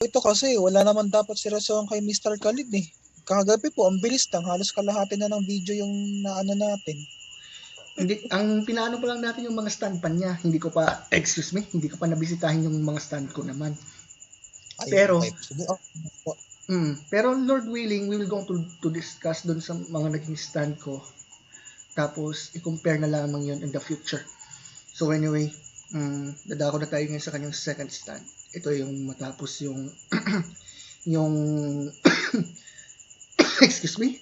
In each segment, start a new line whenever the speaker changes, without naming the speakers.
Ito kasi, wala naman dapat seryosohan kay Mr. Khalid eh. Kagabi po, ang bilis lang. Halos kalahati na ng video yung naano natin.
Hindi, ang pinaano pa lang natin yung mga stand pa niya. Hindi ko pa nabisitahin yung mga stand ko naman.
Ay,
Pero,
okay.
pero Lord willing, we will go to discuss dun sa mga naging stand ko. Tapos, i-compare na lamang yun in the future. So anyway, dadako na tayo ngayon sa kanyang second stand. Ito yung matapos yung yung excuse me,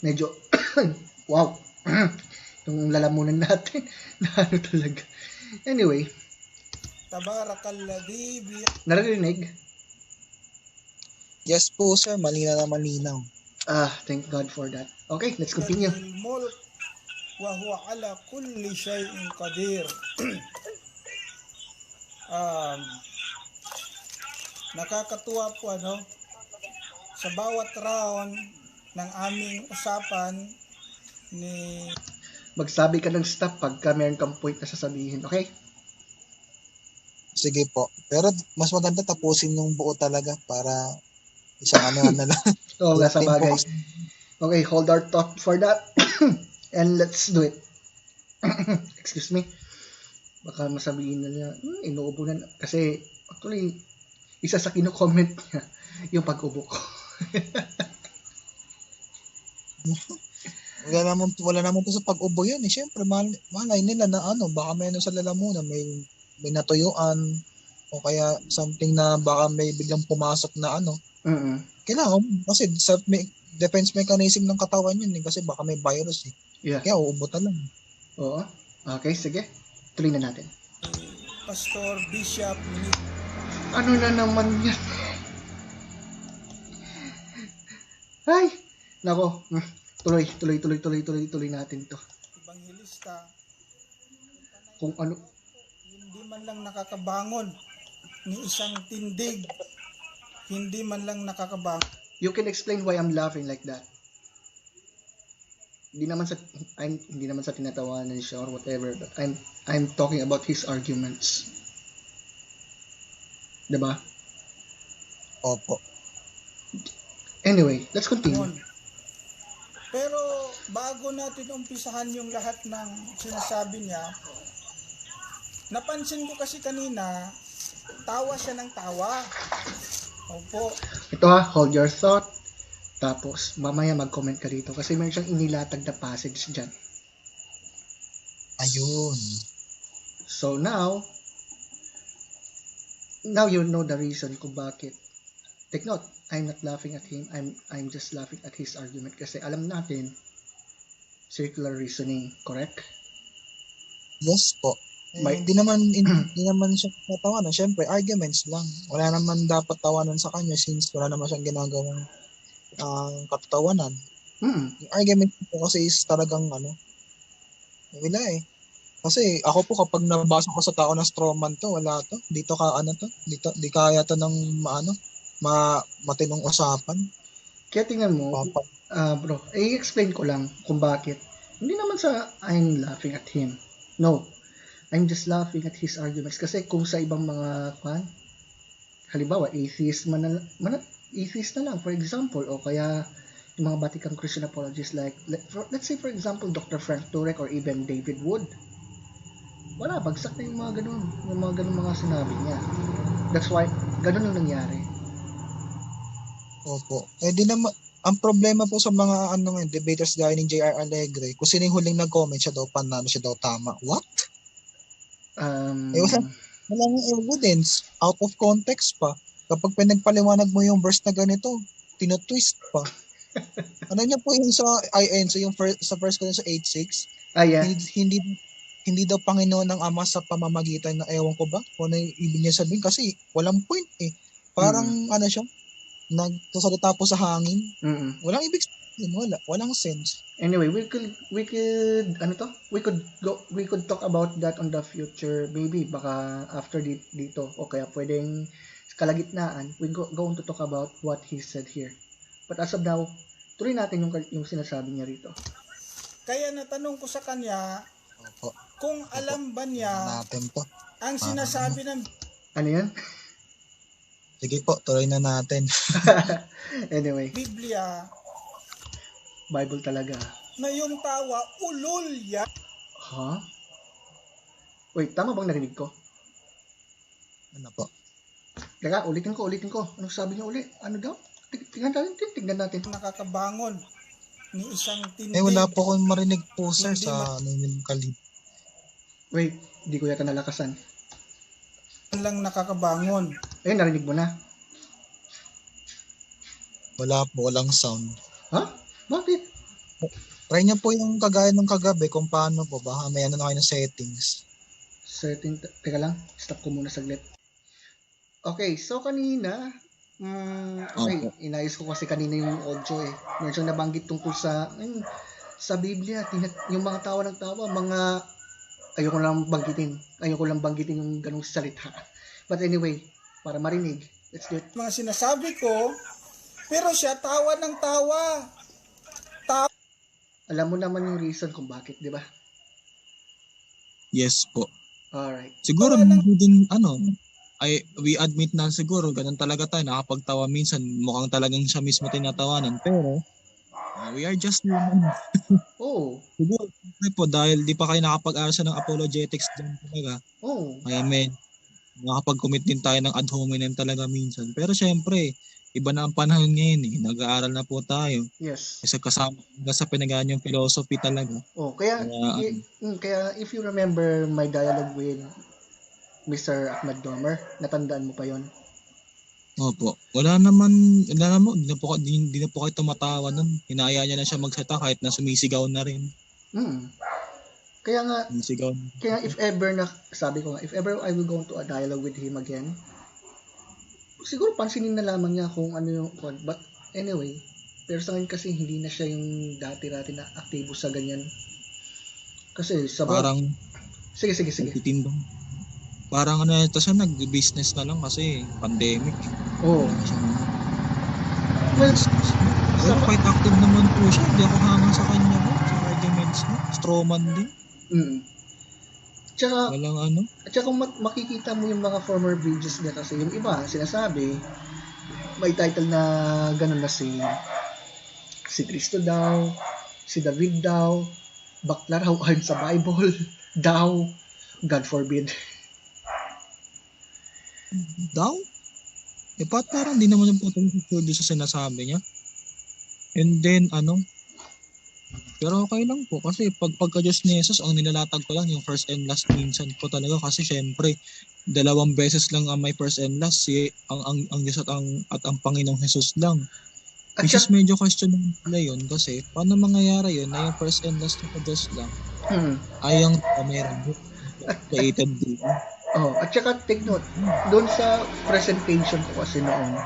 medyo wow, yung lalamunan natin na ano talaga. Anyway,
Tabarakalladhi
narinig?
Yes po sir, malinaw na malinaw.
Thank God for that. Okay, let's continue.
mulk wa huwa ala kulli shay'in qadir. Nakakatuwa po sa bawat round ng aming usapan ni
magsabi ka ng stop pagka meron kang point na sasabihin, okay?
Sige po. Pero mas maganda tapusin yung buo talaga para isang ano na lang.
Oo, nga sa bagay. Okay, hold our thought for that. And let's do it. Excuse me. Baka masabihin na niya, inuubo na. Kasi, actually, isa sa kino-comment niya, yung pag-ubo ko.
wala naman po sa pag-ubo yan eh. Siyempre, malay nila na baka may sa lalamunan, may natuyuan, o kaya something na baka may biglang pumasok na Kailangan, kasi defense mechanism ng katawan yun eh, kasi baka may virus eh.
Yeah.
Kaya uubo talaga.
Oo. Okay, sige. Tuloy na natin.
Pastor Bishop
ano na naman yan? Ay! Nako. Tuloy natin to.
Evangelista.
Kung ano.
Hindi man lang nakakabangon ni isang tindig. Hindi man lang nakakabangon.
You can explain why I'm laughing like that. Hindi naman sa tinatawanan siya or whatever, but I'm talking about his arguments. Diba?
Opo.
Anyway, let's continue.
Pero bago natin umpisahan yung lahat ng sinasabi niya, napansin ko kasi kanina, tawa siya ng tawa. Opo.
Ito hold your thought. Tapos, mamaya mag-comment ka dito kasi meron siyang inilatag na passage dyan.
Ayun.
So now you know the reason kung bakit. Take note, I'm not laughing at him. I'm just laughing at his argument kasi alam natin, circular reasoning, correct?
Yes po. Hindi naman siya natawanan. Siyempre, arguments lang. Wala naman dapat tawanan sa kanya since wala naman siyang ginagawang katatawanan. Yung argument po kasi is talagang wala eh. Kasi ako po kapag nabasa ko sa tao na strawman to, wala to. Dito di kaya to ng matinong usapan.
Kaya tingnan mo, bro, i-explain ko lang kung bakit. Hindi naman sa I'm laughing at him. No. I'm just laughing at his arguments. Kasi kung sa ibang mga halimbawa, atheist na lang, for example, o kaya yung mga Vatican Christian apologists like, let's say for example, Dr. Frank Turek or even David Wood. Wala, bagsak na yung mga ganun mga sinabi niya. That's why, ganun yung nangyari.
Opo. Di naman, ang problema po sa mga debaters gaya ni J.R. Alegre, kung sino yung huling nag-comment, siya daw panalo, siya daw tama. What? Walang evidence. Out of context pa. Kapag pinagpaliwanag mo yung verse na ganito, tinutwist pa. Niya po yung sa so yung sa verse ko sa 8:6.
Yeah.
Hindi daw Panginoon ng Ama sa pamamagitan na ewan ko ba kung ano yung ibig niya sabihin kasi walang point eh. Parang siya, nagsasalita po sa hangin. Walang ibig sabihin, walang sense.
Anyway, we could talk about that on the future, maybe baka after dito o kaya pwedeng kalagitnaan, we going to talk about what he said here. But as of now, tuloy natin yung sinasabi niya rito.
Kaya natanong ko sa kanya, kung alam ba niya ang sinasabi ng
ano yan?
Sige po, tuloy na natin.
Anyway,
Biblia
Bible talaga.
na yung tawa, ulol yan.
Ha? Wait, tama bang narinig ko?
Ano po?
Teka, ulitin ko. Anong sabi niya uli? Ano daw? Tingnan natin.
Nakakabangon ni isang tindig.
Wala po akong marinig po, sir, sa yung kalib.
Wait, hindi ko yata nalakasan.
Lang nakakabangon.
Narinig mo na.
Wala po, walang sound.
Ha? Bakit?
Try niyo po yung kagaya ng kagabi kung paano po. Baka may ano na kayo ng settings.
Teka lang, stop ko muna saglit. Okay, so kanina, okay, inayos ko kasi kanina yung audio Medyo nabanggit tungkol sa Biblia, yung mga tawa ng tawa, ayoko lang banggitin yung ganung salita. But anyway, para marinig, let's do it.
Mga sinasabi ko, pero siya tawa ng tawa.
Alam mo naman yung reason kung bakit, di ba?
Yes po.
Alright.
Siguro din we admit na siguro ganun talaga tayo, nakapagtawa minsan, mukhang talagang siya mismo tinatawanan, pero we are just human.
Oo.
Siguro po dahil di pa kayo nakapag-aral ng apologetics dyan talaga.
Oo.
Kaya nakapag-commit din tayo ng ad hominem talaga minsan. Pero syempre, iba na ang panahon ngayon nag-aaral na po tayo.
Yes.
Kasi kasama sa pinagahan yung philosophy talaga.
Kaya if you remember my dialogue with Mr. Ahmad Domer, natandaan mo pa yon?
Opo. Wala naman, hindi na po kayo tumatawa nun. Hinaya niya na siya magsata kahit na sumisigaw na rin.
Kaya nga,
sumisigaw.
Kaya if ever I will go into a dialogue with him again, siguro pansinin na lamang niya kung ano yung but anyway, pero sa ngayon kasi hindi na siya yung dati-dati na aktibo sa ganyan. Kasi
parang
sige.
Titimbang. Parang tapos nag-business na lang kasi pandemic.
Oo.
Well, quite active naman po siya. Hindi ako hanga sa kanya sa arguments niya. Strawman din.
Tsaka,
walang
kung makikita mo yung mga former videos niya kasi yung iba, sinasabi, may title na gano'n na si Cristo daw, si David daw, bakla raw ayon sa Bible, daw, God forbid.
Daw? Ba't parang di naman yung patuloy sa sinasabi niya? And then, pero okay lang po kasi pagka-Diyos ni Jesus, ang nilalatag ko lang yung first and last minsan po talaga kasi syempre 2 beses lang ang may first and last ang Diyos at ang Panginoong Jesus lang. Which is medyo question nila yun kasi paano mangyayari yun na yung first and last na Diyos lang ay ang meron created din.
At saka take note, doon sa presentation ko kasi noon,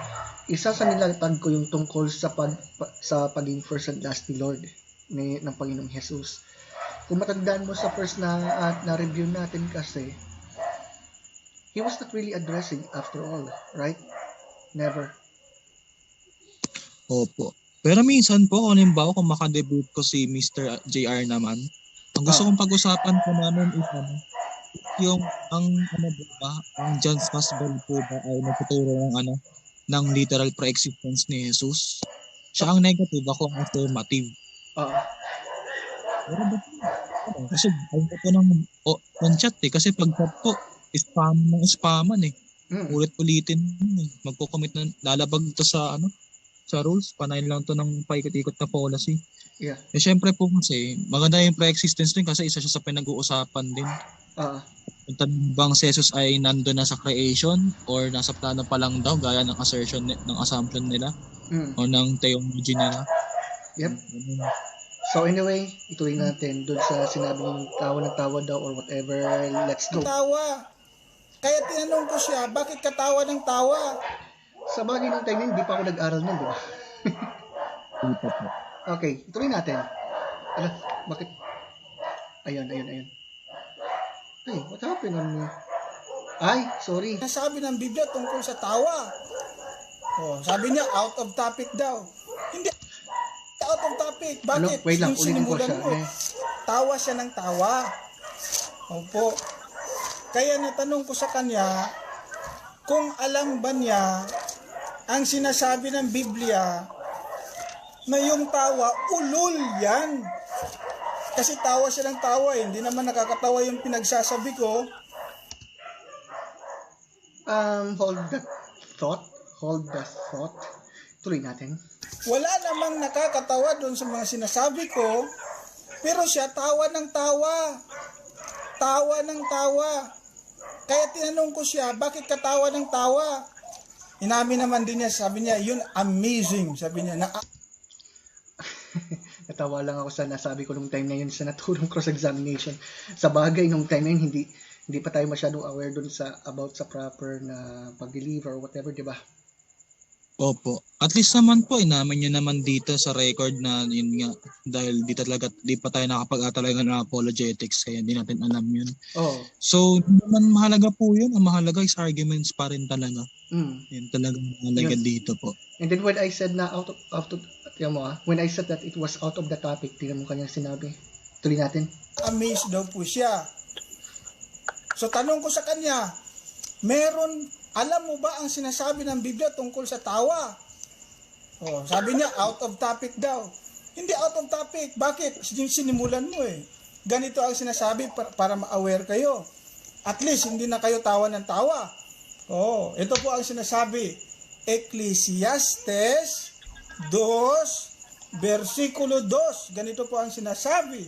isa sa nilatag ko yung tungkol sa paging first and last ni Lord ng Panginoong Jesus. Kung matandaan mo sa first na review natin kasi, he was not really addressing after all, right? Never.
Opo. Pero minsan po, halimbawa kung makadebut ko si Mr. JR naman, ang gusto kong pag-usapan po namin is yung ang John's Gospel po ba ay nagtuturo ng literal pre-existence ni Jesus. Siya ang negative, ako ang affirmative. Pero kasi ayaw ko ng chat kasi pag chat po, spaman ulit-ulitin magko-commit na lalabag to sa rules, panay lang to ng paikot-ikot na policy.
Yeah.
Syempre po kasi maganda yung pre-existence din kasi isa siya sa pinag-uusapan din. Kung bang si Jesus ay nandun na sa creation or nasa plano pa lang daw gaya ng assumption nila o ng theology nila.
Yep. So anyway, ituloy natin doon sa sinabi ng tawa daw or whatever. Let's go.
Tawa. Kaya tinanong ko siya, bakit katawa ng tawa?
Sa bagay ng time hindi pa ako nag-aral nun, di ba? Okay, ituloy natin. Bakit? Ayun. Ay, what happened on me? Ay, sorry.
Nasabi ng Biblia tungkol sa tawa. Sabi niya, out of topic daw. Hindi out of topic. Bakit?
Wait lang, ulitin ko siya.
Tawa siya ng tawa. Opo. Kaya natanong ko sa kanya, kung alam ba niya ang sinasabi ng Biblia na yung tawa, ulol yan. Kasi tawa siya ng tawa eh. Hindi naman nakakatawa yung pinagsasabi ko.
Hold the thought. Tuloy natin.
Wala namang nakakatawa doon sa mga sinasabi ko, pero siya tawa ng tawa. Tawa ng tawa. Kaya tinanong ko siya, bakit ka tawa ng tawa? Inamin naman din niya, sabi niya, yun amazing. Sabi niya,
Natawa lang ako sa nasabi ko nung time na yun sa naturong cross-examination. Sa bagay nung time na yun, hindi pa tayo masyadong aware dun about sa proper na pag-deliver or whatever, di ba?
Opo. At least naman po, inamin nyo naman dito sa record na yun nga, dahil di pa tayo nakapag-atalaga ng apologetics, kaya hindi natin alam yun.
Oh.
So, hindi naman mahalaga po yun. Ang mahalaga is arguments pa rin talaga. Yun talaga mahalaga dito po.
And then when I said na when I said that it was out of the topic, tingnan mo kanyang sinabi. Tuloy natin.
amazed daw po siya. So tanong ko sa kanya, alam mo ba ang sinasabi ng Biblia tungkol sa tawa? Oh, sabi niya, out of topic daw. Hindi out of topic. Bakit? Sinimulan mo eh. Ganito ang sinasabi para ma-aware kayo. At least, hindi na kayo tawa ng tawa. Oh, ito po ang sinasabi. Ecclesiastes 2, versikulo 2. Ganito po ang sinasabi.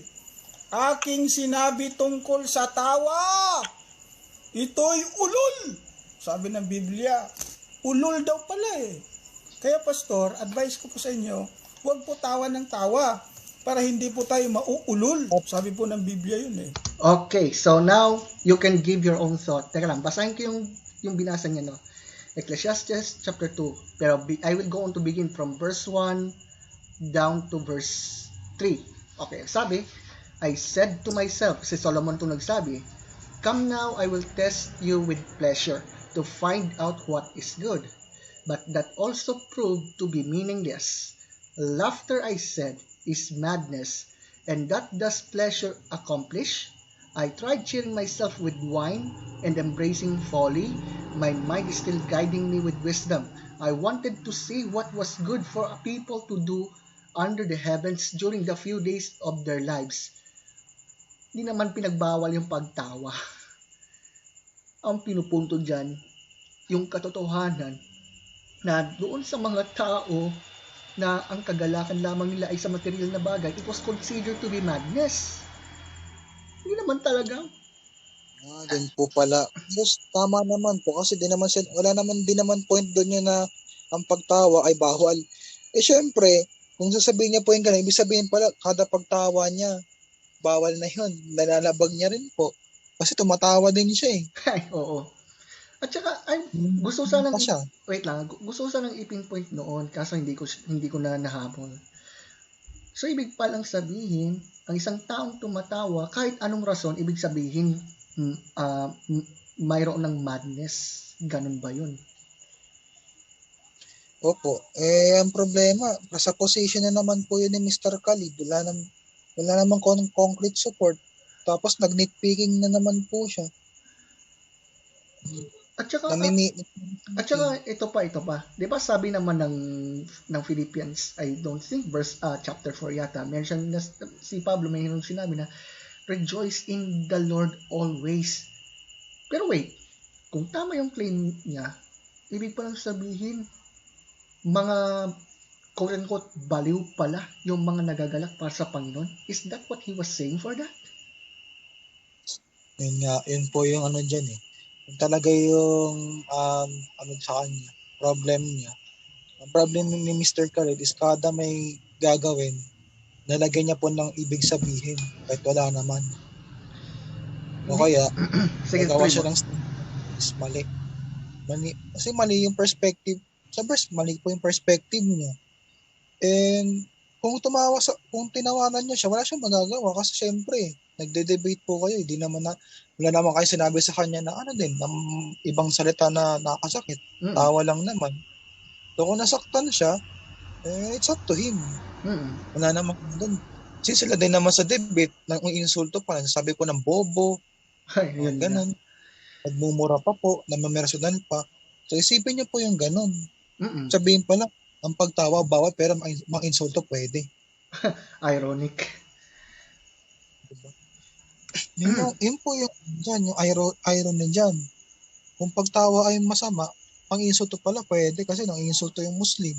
Aking sinabi tungkol sa tawa. Ito'y ulol. Sabi ng Biblia. Ulol daw pala eh. Kaya pastor, advice ko po sa inyo, huwag po tawa ng tawa para hindi po tayo mauulol. Sabi po ng Biblia yun eh.
Okay, so now you can give your own thought. Teka lang, basahin ko yung binasa niya, no? Ecclesiastes chapter 2. Pero I will go on to begin from verse 1 down to verse 3. Okay, sabi, I said to myself, si Solomon itong nagsabi, come now, I will test you with pleasure to find out what is good. But that also proved to be meaningless. Laughter, I said, is madness, and that does pleasure accomplish? I tried cheering myself with wine and embracing folly. My mind is still guiding me with wisdom. I wanted to see what was good for a people to do under the heavens during the few days of their lives. Hindi naman pinagbawal yung pagtawa. Ang pinupunto dyan, yung katotohanan na doon sa mga tao na ang kagalakan lamang nila ay sa material na bagay, it was considered to be madness. Hindi naman talaga.
Din po pala. Yes, tama naman po kasi wala naman din naman point doon yun na ang pagtawa ay bawal. Eh syempre, kung sasabihin niya po yung ganun, ibig sabihin pala kada pagtawa niya, bawal na yun. Nalalabag niya rin po. Kasi tumatawa din siya eh.
Ay, oo. At saka, gusto sanang ipinpoint noon kaso hindi ko na nahabol. So, ibig palang sabihin, ang isang taong tumatawa, kahit anong rason, ibig sabihin, mayroon ng madness. Ganun ba yun?
Opo. Ang problema, sa position na naman po yun ni Mr. Khalid. Wala naman concrete support. Tapos, nag-nitpicking na naman po siya.
At saka ito pa. 'Di ba sabi naman ng Philippians, I don't think chapter 4 yata. Mention na si Pablo may sinabi na rejoice in the Lord always. Pero wait, kung tama yung claim niya, ibig pa lang sabihin mga quote-unquote baliw pala yung mga nagagalak para sa Panginoon. Is that what he was saying for that?
Yun po yung dyan eh. Talaga yung sa kanya, problem niya. Ang problem ni Mr. Khalid is kada may gagawin, nalagyan niya po ng ibig sabihin kahit wala naman. O kaya, nagawa siya ng mali. Kasi mali yung perspective. Sa verse, mali po yung perspective niya. And kung tinawanan niya siya, wala siyang magagawa kasi syempre, nagde-debate po kayo. Wala naman kayo sinabi sa kanya na ng ibang salita na nakakasakit. Tawa lang naman. So kung nasaktan siya, it's up to him. Wala naman doon. Kasi sila din naman sa debate, nang insulto pa, sabi ko ng bobo, ganun. Nagmumura pa po, namamersonan pa. So isipin niyo po yung ganun. Sabihin pala, ang pagtawa bawal pero mang-insulto pwede.
Ironic.
Diba? Yun po yung irony dyan. Kung pagtawa ay masama, pang-insulto pala pwede kasi nang-insulto yung Muslim.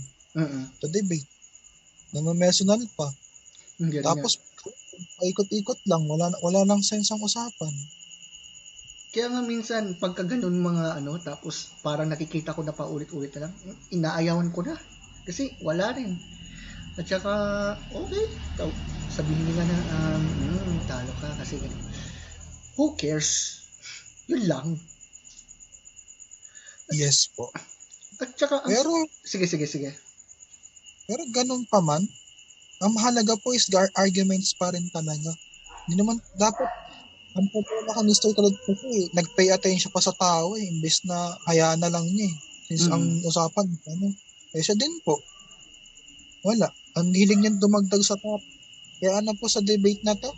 To debate. Namamersonal pa. Tapos, paikot-ikot lang. Wala nang sense ang usapan.
Kaya nga minsan, pagka ganun mga tapos parang nakikita ko na paulit-ulit na lang, inaayawan ko na. Kasi wala rin. At saka, okay, sabihin nila na, talo ka kasi who cares? Yun lang.
Yes po.
At saka,
pero,
sige.
Pero ganun pa man, ang mahalaga po is arguments pa rin talaga. Hindi naman, dapat, ang problema ka Mr. Kalad kasi, nag-pay attention pa sa tao imbes na hayaan na lang niya Since ang usapan, siya din po. Wala. Ang hiling niya dumagdag sa top. Kaya po sa debate na to,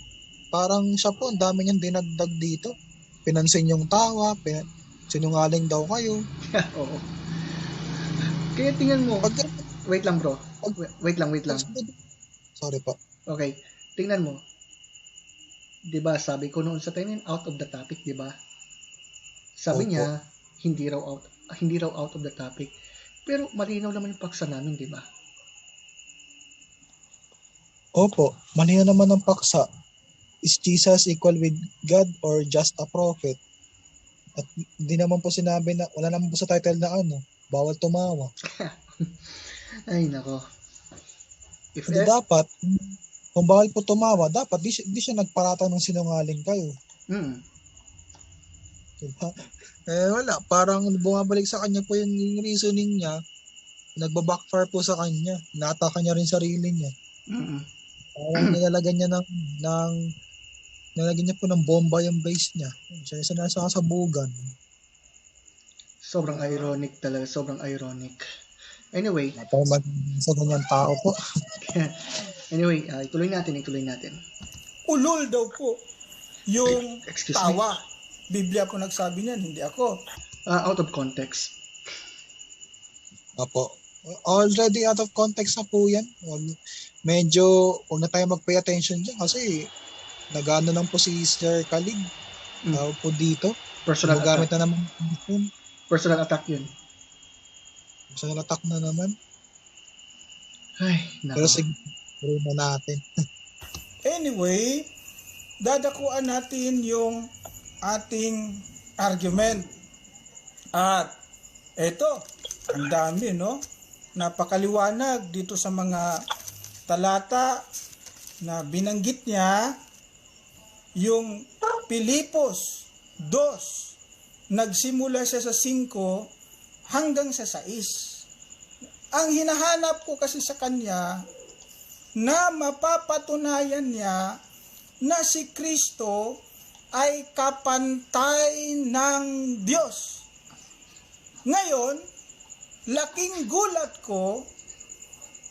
parang siya po, ang dami niyang dinagdag dito. Pinansin yung tawa, sinungaling daw kayo.
Oo. Kaya tingnan mo, wait lang bro. Wait lang.
Sorry po.
Okay, tingnan mo. 'Di ba sabi ko noon sa tayo out of the topic, 'di ba? Sabi niya hindi raw out of the topic. Pero malinaw naman yung paksa namin, 'di ba?
Opo, malinaw naman ang paksa. Is Jesus equal with God or just a prophet? At hindi naman po sinabi na wala naman po sa title na bawal tumawa.
Ay nako.
Dapat kung bawal po tumawa, dapat di siya nagparataw ng sinungaling kayo. Diba? Wala. Parang bumabalik sa kanya po yung reasoning niya. Nagbabackfire po sa kanya. Naataka niya rin sarili niya. Parang nilalagyan niya nilalagyan niya po ng bomba yung base niya. Siya yung sinasasabugan.
Sobrang ironic talaga. Sobrang ironic. Anyway.
Sa ganyang tao po.
Anyway, ituloy natin.
Ulol daw po yung
Excuse
tawa. Biblia po nagsabi niyan, hindi ako.
Out of context.
Apo. Already out of context na po yan. Medyo, huwag na tayo mag-pay attention dyan kasi nagano lang po si Sir Kalig. Po dito.
Personal attack.
Na naman.
Personal attack yun.
Personal attack na naman.
Ay, nako.
Pero sige, na natin.
Anyway, dadakuan natin yung ating argument. At eto, ang dami, no? Napakaliwanag dito sa mga talata na binanggit niya. Yung Pilipos 2, nagsimula siya sa 5 hanggang sa 6. Ang hinahanap ko kasi sa kanya na mapapatunayan niya na si Kristo ay kapantay ng Diyos. Ngayon, laking gulat ko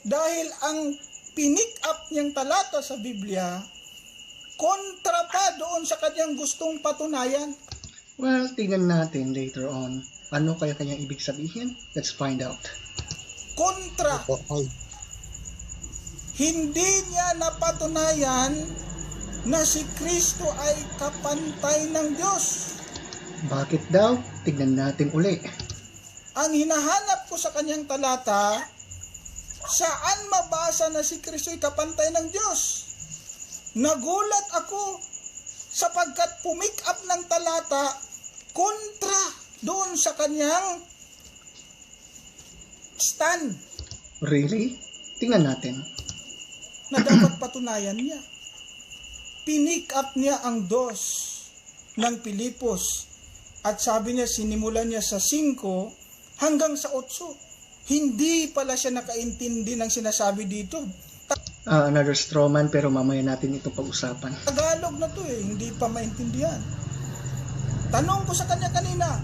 dahil ang pinick up niyang talata sa Biblia kontra pa doon sa kanyang gustong patunayan.
Well, tingnan natin later on. Ano kaya kanyang ibig sabihin? Let's find out.
Kontra. Hindi niya napatunayan na si Kristo ay kapantay ng Diyos.
Bakit daw? Tignan natin uli.
Ang hinahanap ko sa kanyang talata, saan mabasa na si Kristo ay kapantay ng Diyos? Nagulat ako sapagkat pumick up ng talata kontra doon sa kanyang stand.
Really? Tingnan natin.
Na dapat patunayan niya. Pinick up niya ang 2 ng Pilipos at sabi niya sinimulan niya sa 5 hanggang sa 8. Hindi pala siya nakaintindi ng sinasabi dito.
Another straw man, pero mamaya natin ito pag-usapan.
Tagalog na to hindi pa maintindihan. Tanong ko sa kanya kanina,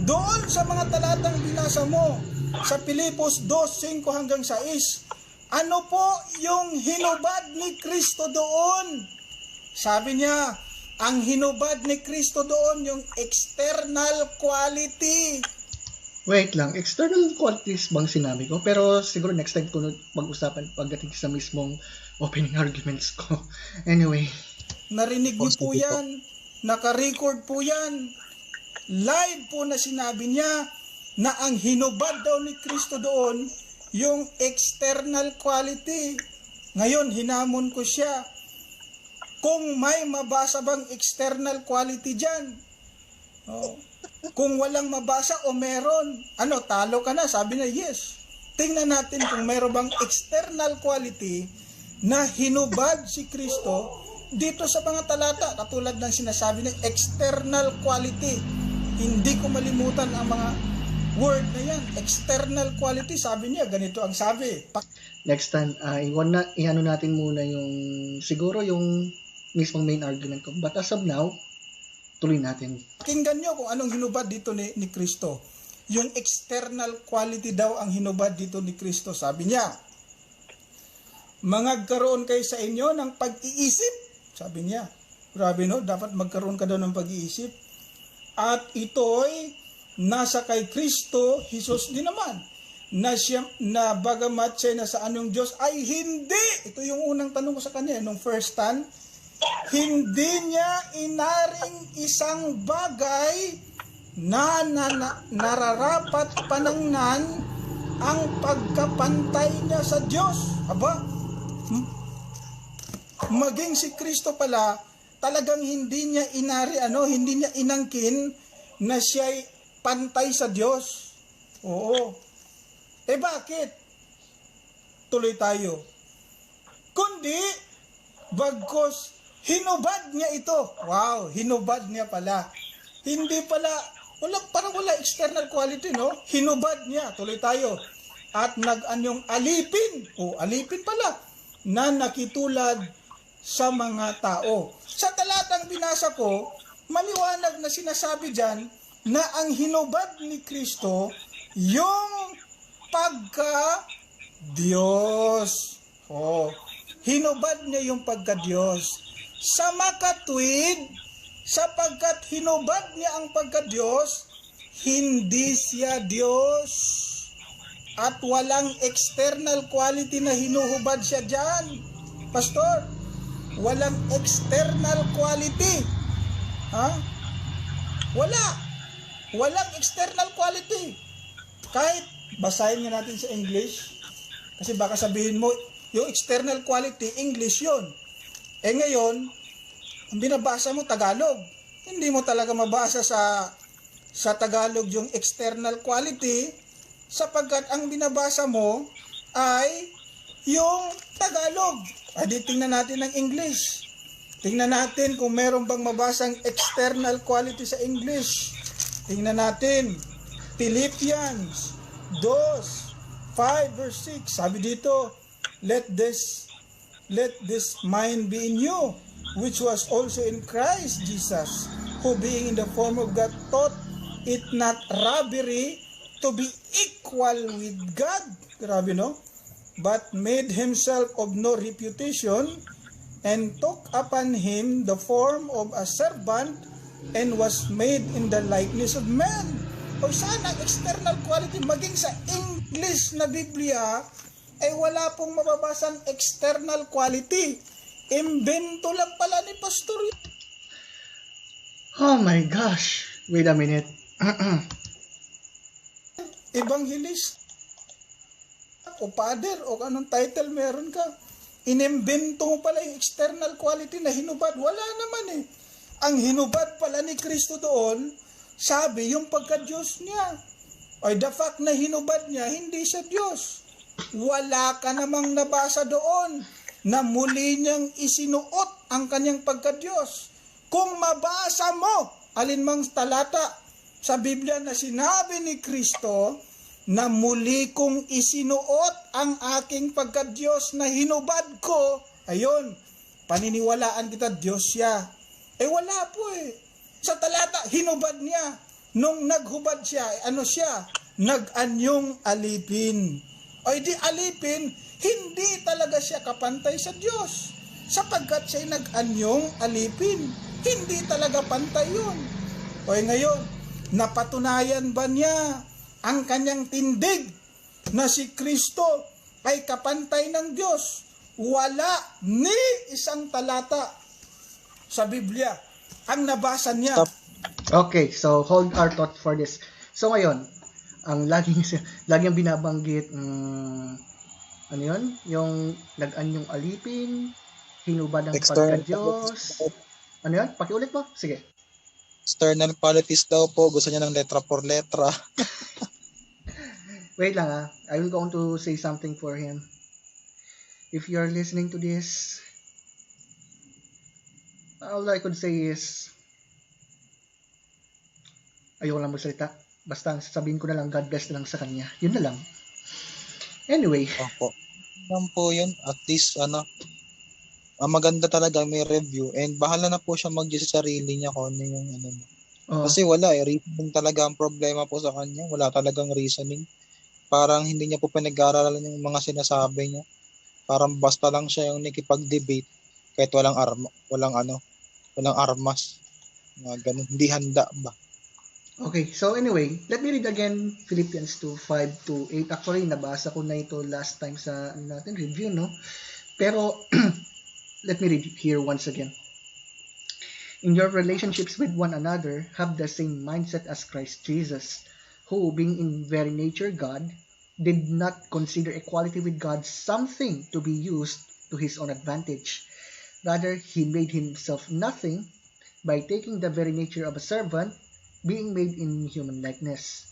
doon sa mga talatang binasa mo, sa Pilipos 2:5 hanggang 6, ano po yung hinubad ni Kristo doon? Sabi niya, ang hinubad ni Kristo doon yung external quality.
Wait lang, external qualities bang sinabi ko? Pero siguro next time ko mag-usapan pagdating sa mismong opening arguments ko. Anyway.
Narinig niyo po yan. Naka-record po yan. Live po na sinabi niya na ang hinubad daw ni Kristo doon, yung external quality. Ngayon, hinamon ko siya. Kung may mabasa bang external quality dyan? Oh. Kung walang mabasa o meron, talo ka na? Sabi na, yes. Tingnan natin kung meron bang external quality na hinubad si Kristo dito sa mga talata. Katulad ng sinasabi ng external quality. Hindi ko malimutan ang mga word na yan. External quality, sabi niya, ganito ang sabi.
Next time, iano natin muna siguro yung mismong main argument ko. But as of now, tuloy natin.
Pakinggan nyo kung anong hinubad dito ni Kristo. Yung external quality daw ang hinubad dito ni Kristo. Sabi niya, magkaroon kayo sa inyo ng pag-iisip. Sabi niya, grabe no, dapat magkaroon ka daw ng pag-iisip. At ito'y nasa kay Kristo, Jesus din naman. Na bagamat siya na sa anong Diyos, ay hindi. Ito yung unang tanong ko sa kanya, nung first time. Hindi niya inaring isang bagay na nararapat panangnan ang pagkapantay niya sa Diyos. Aba, maging si Kristo pala, talagang hindi niya hindi niya inangkin na siya'y pantay sa Diyos. Oo. Bakit? Tuloy tayo. Kundi, bagkos hinubad niya ito. Wow, hinubad niya pala. Hindi pala, parang wala external quality, no? Hinubad niya. Tuloy tayo. At nag-anyong alipin. Alipin pala. Na nakitulad sa mga tao. Sa talatang binasa ko, maliwanag na sinasabi dyan na ang hinubad ni Kristo, yung pagka-Diyos. Hinubad niya yung pagka-Diyos. Sa makatwid, sapagkat hinubad niya ang pagka-Diyos, hindi siya Diyos. At walang external quality na hinuhubad siya dyan. Pastor, walang external quality. Walang external quality. Kahit basahin nga natin sa English, kasi baka sabihin mo, yung external quality, English yun. Ngayon, ang binabasa mo, Tagalog. Hindi mo talaga mabasa sa Tagalog yung external quality, sapagkat ang binabasa mo ay yung Tagalog. Di tingnan natin ang English. Tingnan natin kung meron bang mabasang external quality sa English. Tingnan natin. Philippians 2:5 verse 6. Sabi dito, Let this mind be in you, which was also in Christ Jesus, who being in the form of God thought it not robbery to be equal with God. Grabe, no? But made himself of no reputation, and took upon him the form of a servant, and was made in the likeness of man. O sana external quality, maging sa English na Biblia, ay wala pong mababasang external quality. Imbento lang pala ni Pastor.
Oh my gosh. Wait a minute.
Evangelist o father o anong title meron ka. Inimbento mo pala yung external quality na hinubad. Wala naman eh. Ang hinubad pala ni Kristo doon, sabi yung pagka-Diyos niya. Ay the fact na hinubad niya, hindi siya Diyos. Wala ka namang nabasa doon na muli niyang isinuot ang kanyang pagka-Diyos. Kung mabasa mo alinmang talata sa Biblia na sinabi ni Kristo na muli kong isinuot ang aking pagka-Diyos na hinubad ko, ayun, paniniwalaan kita, Diyos siya. Wala po eh. Sa talata, hinubad niya. Nung naghubad siya, ano siya? Nag-anyong alipin. Di alipin, hindi talaga siya kapantay sa Diyos. Sapagkat siya nag-anyong alipin. Hindi talaga pantay yun. Ngayon, napatunayan ba niya ang kanyang tindig na si Kristo ay kapantay ng Diyos. Wala ni isang talata sa Biblia ang nabasa niya.
Okay, so hold our thought for this. So ngayon, ang laging binabanggit, ano yun? Yung nag-anyong alipin, hinubad ng pagka-Diyos. Ano yun? Pakiulit mo? Sige.
External qualities daw po. Gusto niya ng letra por letra.
Wait lang I will going to say something for him. If you're listening to this, all I could say is, ayoko lang magsalita. Basta sasabihin ko na lang, God bless na lang sa kanya. Yun na lang. Anyway.
Opo. Yan po yun. At least, maganda talaga may review. And bahala na po siya mag-judge sa sarili niya kung ano yung ano. Kasi wala reasoning talaga ang problema po sa kanya. Wala talagang reasoning. Parang hindi niya po pinag-aaralan yung mga sinasabi niya. Parang basta lang siya yung nakipag-debate kahit walang armas. Ganun. Hindi handa ba?
Okay, so anyway, let me read again Philippians 2:5-8. Actually, nabasa ko na ito last time sa natin review, no? Pero let me read it here once again. In your relationships with one another, have the same mindset as Christ Jesus, who, being in very nature God, did not consider equality with God something to be used to his own advantage. Rather, he made himself nothing by taking the very nature of a servant, being made in human likeness.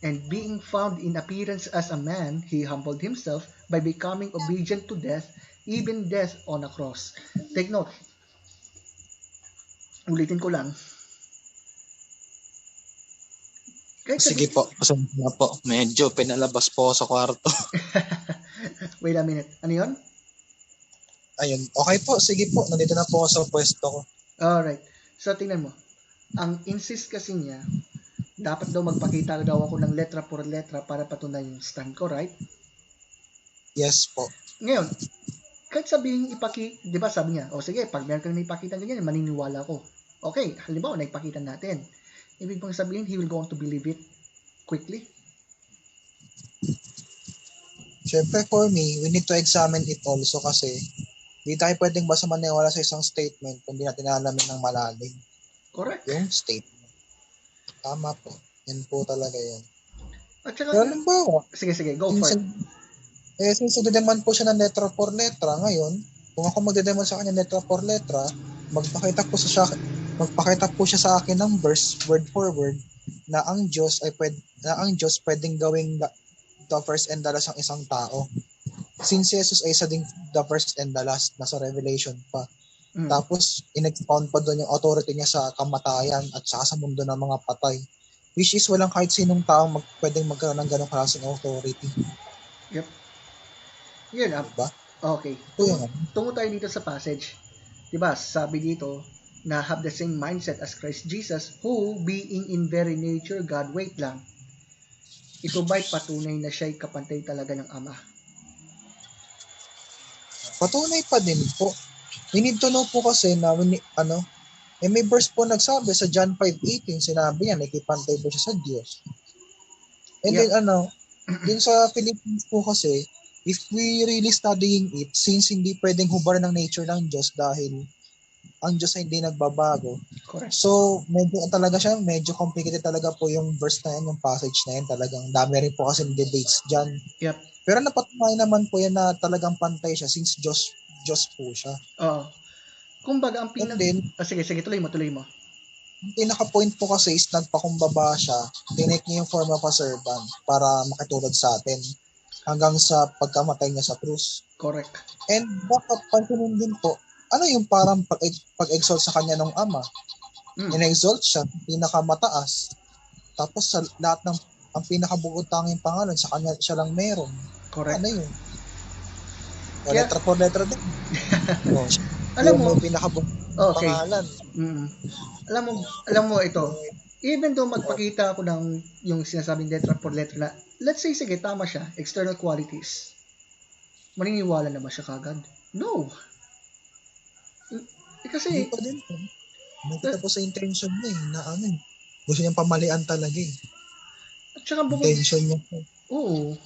And being found in appearance as a man, he humbled himself by becoming obedient to death, even death on a cross. Take note. Ulitin ko lang.
Sige po. Pasensya po. Medyo pinalabas po sa kwarto.
Wait a minute. Ano yun?
Ayun. Okay po. Sige po. Nandito na po ako sa pwesto ko.
Alright. So, tingnan mo. Ang insist kasi niya, dapat daw magpakita daw ako ng letra por letra para patunayan yung stand ko, right?
Yes po.
Ngayon, kahit sabihin di ba sabi niya, sige, pag meron kang naipakita ganyan, maniniwala ko. Okay, halimbawa, naipakita natin. Ibig pang sabihin, he will go on to believe it quickly.
Siyempre, for me, we need to examine it also kasi hindi tayo pwedeng basta maniwala sa isang statement kung hindi natin alamin ng malalim.
Correct.
Yung statement. Tama po. Yan po talaga yan.
At saka,
pero halimbawa,
sige, go for it.
Since nagdedemand po siya ng letra por letra, ngayon, kung ako magdedemand sa kanya letra por letra, magpakita po siya sa akin ng verse, word for word, na ang Diyos pwedeng gawing the first and the last ng isang tao. Since Jesus ay isa ding the first and the last, nasa Revelation pa. Tapos, in-expound pa doon yung authority niya sa kamatayan at saka sa mundo ng mga patay. Which is, walang kahit sinong tao pwedeng magkaroon ng ganong klaseng authority.
Yep. Yun
diba?
Okay. Tungo tayo dito sa passage. Diba, sabi dito, na have the same mindset as Christ Jesus, who, being in very nature God, wait lang. Ito ba'y patunay na siya'y kapantay talaga ng Ama?
Patunay pa din po. We need to know po kasi na may verse po nagsabi sa John 5:18, sinabi niya nakipantay po siya sa Diyos. And then din sa Philippians po kasi, if we really studying it, since hindi pwedeng hubaran ng nature ng Diyos dahil ang Diyos ay hindi nagbabago.
Correct.
So, medyo complicated talaga po yung verse na yan, yung passage na yan. Talagang dami rin po kasi debates dyan.
Yep.
Pero napatunay naman po yan na talagang pantay siya since Diyos po siya.
Oo. Kumbaga, ang sige, tuloy mo.
Ang pinaka-point po kasi is nagpakumbaba siya, tinake niya yung form of a servant para makitulad sa atin hanggang sa pagkamatay niya sa krus.
Correct.
And baka pansinin din po, yung parang pag-exalt sa kanya ng Ama? In-exalt siya, pinakamataas. Tapos sa lahat ng ang pinakabukod tanging pangalan, sa kanya siya lang meron.
Correct.
Ano yun? Letra por letra din.
Alam mo,
pinakabukod pangalan.
Alam mo ito, even though magpakita ako ng yung sinasabing letra por letra na, let's say, sige, tama siya, external qualities. Maniniwala na ba siya kagad? No. Kasi,
hindi pa din po. Nakita po sa intention niya na gusto niyang pamalian talaga .
Tsaka bukod,
Intention niya po.
oo.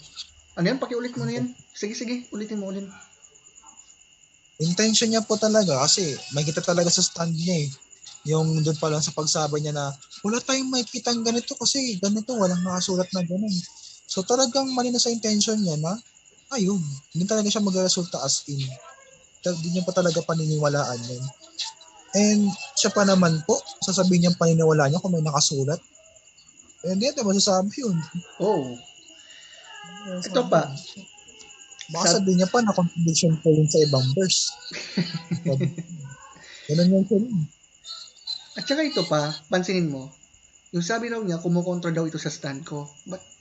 Ano yan? Pakiulit mo na yan. Sige, ulitin mo ulit.
Intention niya po talaga kasi makikita talaga sa stand niya eh. Yung doon pa lang sa pagsabi niya na wala tayong makikitang ganito kasi ganito, walang nakasulat na ganun. So talagang mali na sa intention niya na ayun, hindi talaga siya magresulta as in. Hindi niya pa talaga paniniwalaan yun. And siya pa naman po, sasabihin niya paniniwala niya kung may nakasulat. And hindi masasabi yun.
Oo. Ito pa.
Baka sabihin niya pa na contradiction po yun sa ibang verse. Ganun yung film.
At saka ito pa, pansinin mo, yung sabi raw niya, kumukontra daw ito sa stand ko.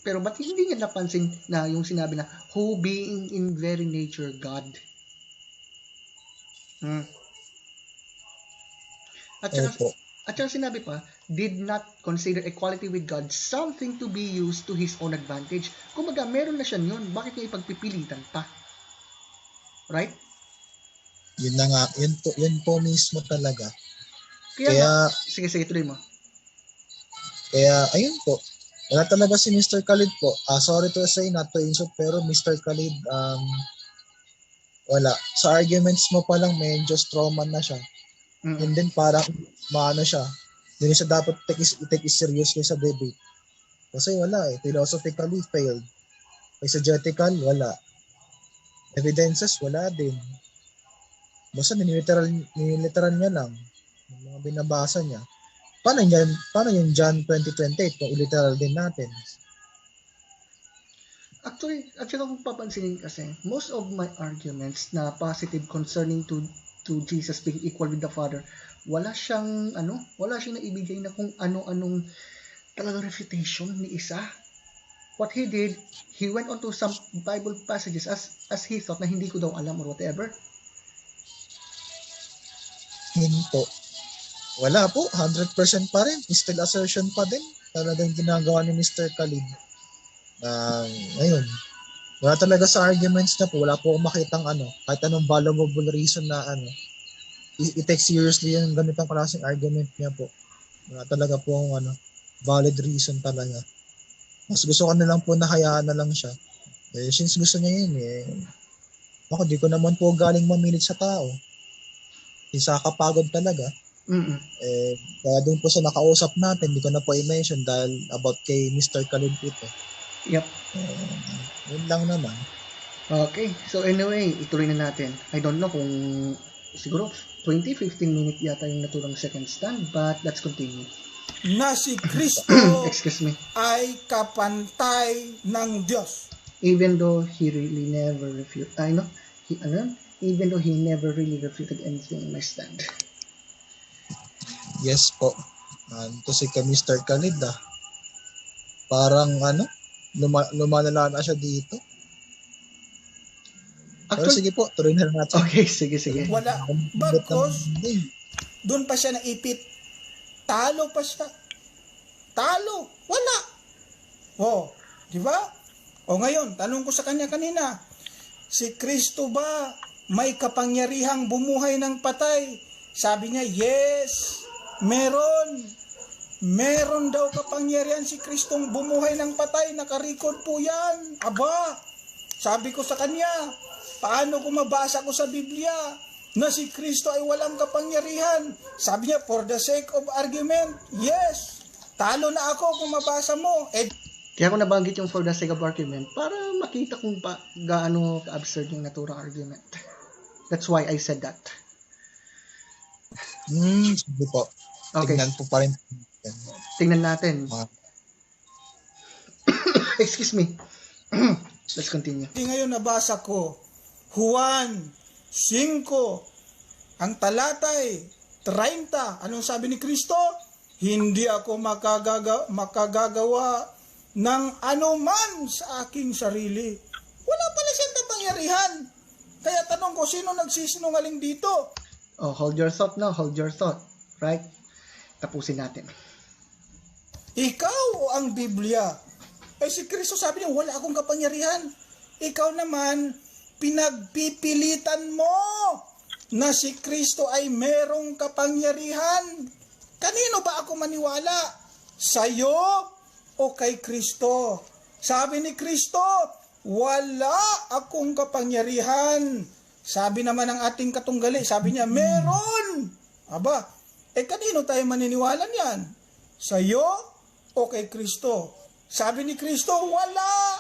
Pero ba't hindi niya napansin na yung sinabi na, who being in very nature God? At saka sinabi pa, did not consider equality with God something to be used to his own advantage. Kumaga, meron na siya yun. Bakit niya ipagpipilitan pa? Right?
Yun na nga. Yun po mismo talaga.
Kaya sige, tuloy mo.
Kaya, ayun po. Wala talaga si Mr. Khalid po. Sorry to say, not to insult, pero Mr. Khalid, wala. Sa arguments mo pa lang, medyo strawman na siya. Mm-hmm. And then parang, maano siya. Hindi siya dapat take it serious sa debate. Kasi wala eh. Philosophically, failed. Exegetical, wala. Evidences, wala din. Basta niliteral niya lang. Yung mga binabasa niya. Paano yung John 20:28 kung literal din natin?
Actually, at saka kung papansinin kasi, most of my arguments na positive concerning to Jesus being equal with the Father, wala siyang naibigay na kung ano-anong talagang refutation ni isa. What he did, he went on to some Bible passages as he thought na hindi ko daw alam or whatever.
Hinto. Wala po, 100% pa rin. Still assertion pa din. Talagang ginagawa ni Mr. Khalid. Ayun. Wala talaga sa arguments na po. Wala po akong makitang kahit anong valuable reason na i-take seriously yung ganitong klaseng argument niya po. Wala talaga po akong valid reason talaga. Mas gusto ko na lang po na hayaan na lang siya. Since gusto niya yun ako di ko naman po galing mamilit sa tao. Isa kapagod talaga. Kaya doon po sa nakausap natin, di ko na po i-mention dahil about kay Mr. Khalid ito.
Yep.
Yun lang naman.
Okay. So anyway, ituloy na natin. I don't know kung siguro 20-15 minutes yata yung naturang second stand, but let's continue.
Na si Kristo
excuse me,
ay kapantay ng Diyos.
Even though he really never refuted, even though he never really refuted anything in my stand.
Yes po. Ito si Mr. Khalid parang lumalala na siya dito. Pero sige po, tuloy na natin.
Okay, sige.
Wala. Bagkos, doon pa siya naipit. Talo pa siya. Talo. Wala. Di ba? Ngayon, tanong ko sa kanya kanina, si Kristo ba may kapangyarihang bumuhay ng patay? Sabi niya, yes. Meron daw kapangyarihan si Kristong bumuhay ng patay. Nakarecord po yan. Aba, sabi ko sa kanya, paano kung mabasa ko sa Biblia na si Kristo ay walang kapangyarihan? Sabi niya, for the sake of argument, yes. Talo na ako kung mabasa mo.
Kaya ako nabanggit yung for the sake of argument para makita kung gaano ka-absurd yung naturang argument. That's why I said that.
Sige po.
Okay.
Tingnan po pa rin.
Tingnan natin. Excuse me. Let's continue.
Ngayon nabasa ko, Juan 5, ang talatay 30. Anong sabi ni Kristo? Hindi ako makagagawa ng anuman sa aking sarili. Wala pala siyang kapangyarihan. Kaya tanong ko, sino nagsisinungaling dito?
Hold your thought now. Hold your thought. Right? Tapusin natin.
Ikaw o ang Biblia? Si Kristo sabi niya, wala akong kapangyarihan. Ikaw naman, pinagpipilitan mo na si Kristo ay merong kapangyarihan. Kanino ba ako maniwala? Sa'yo o kay Kristo? Sabi ni Kristo, wala akong kapangyarihan. Sabi naman ng ating katunggali, sabi niya, meron. Aba, kanino tayo maniniwala niyan? Sa'yo o kay Kristo? Sabi ni Kristo, wala.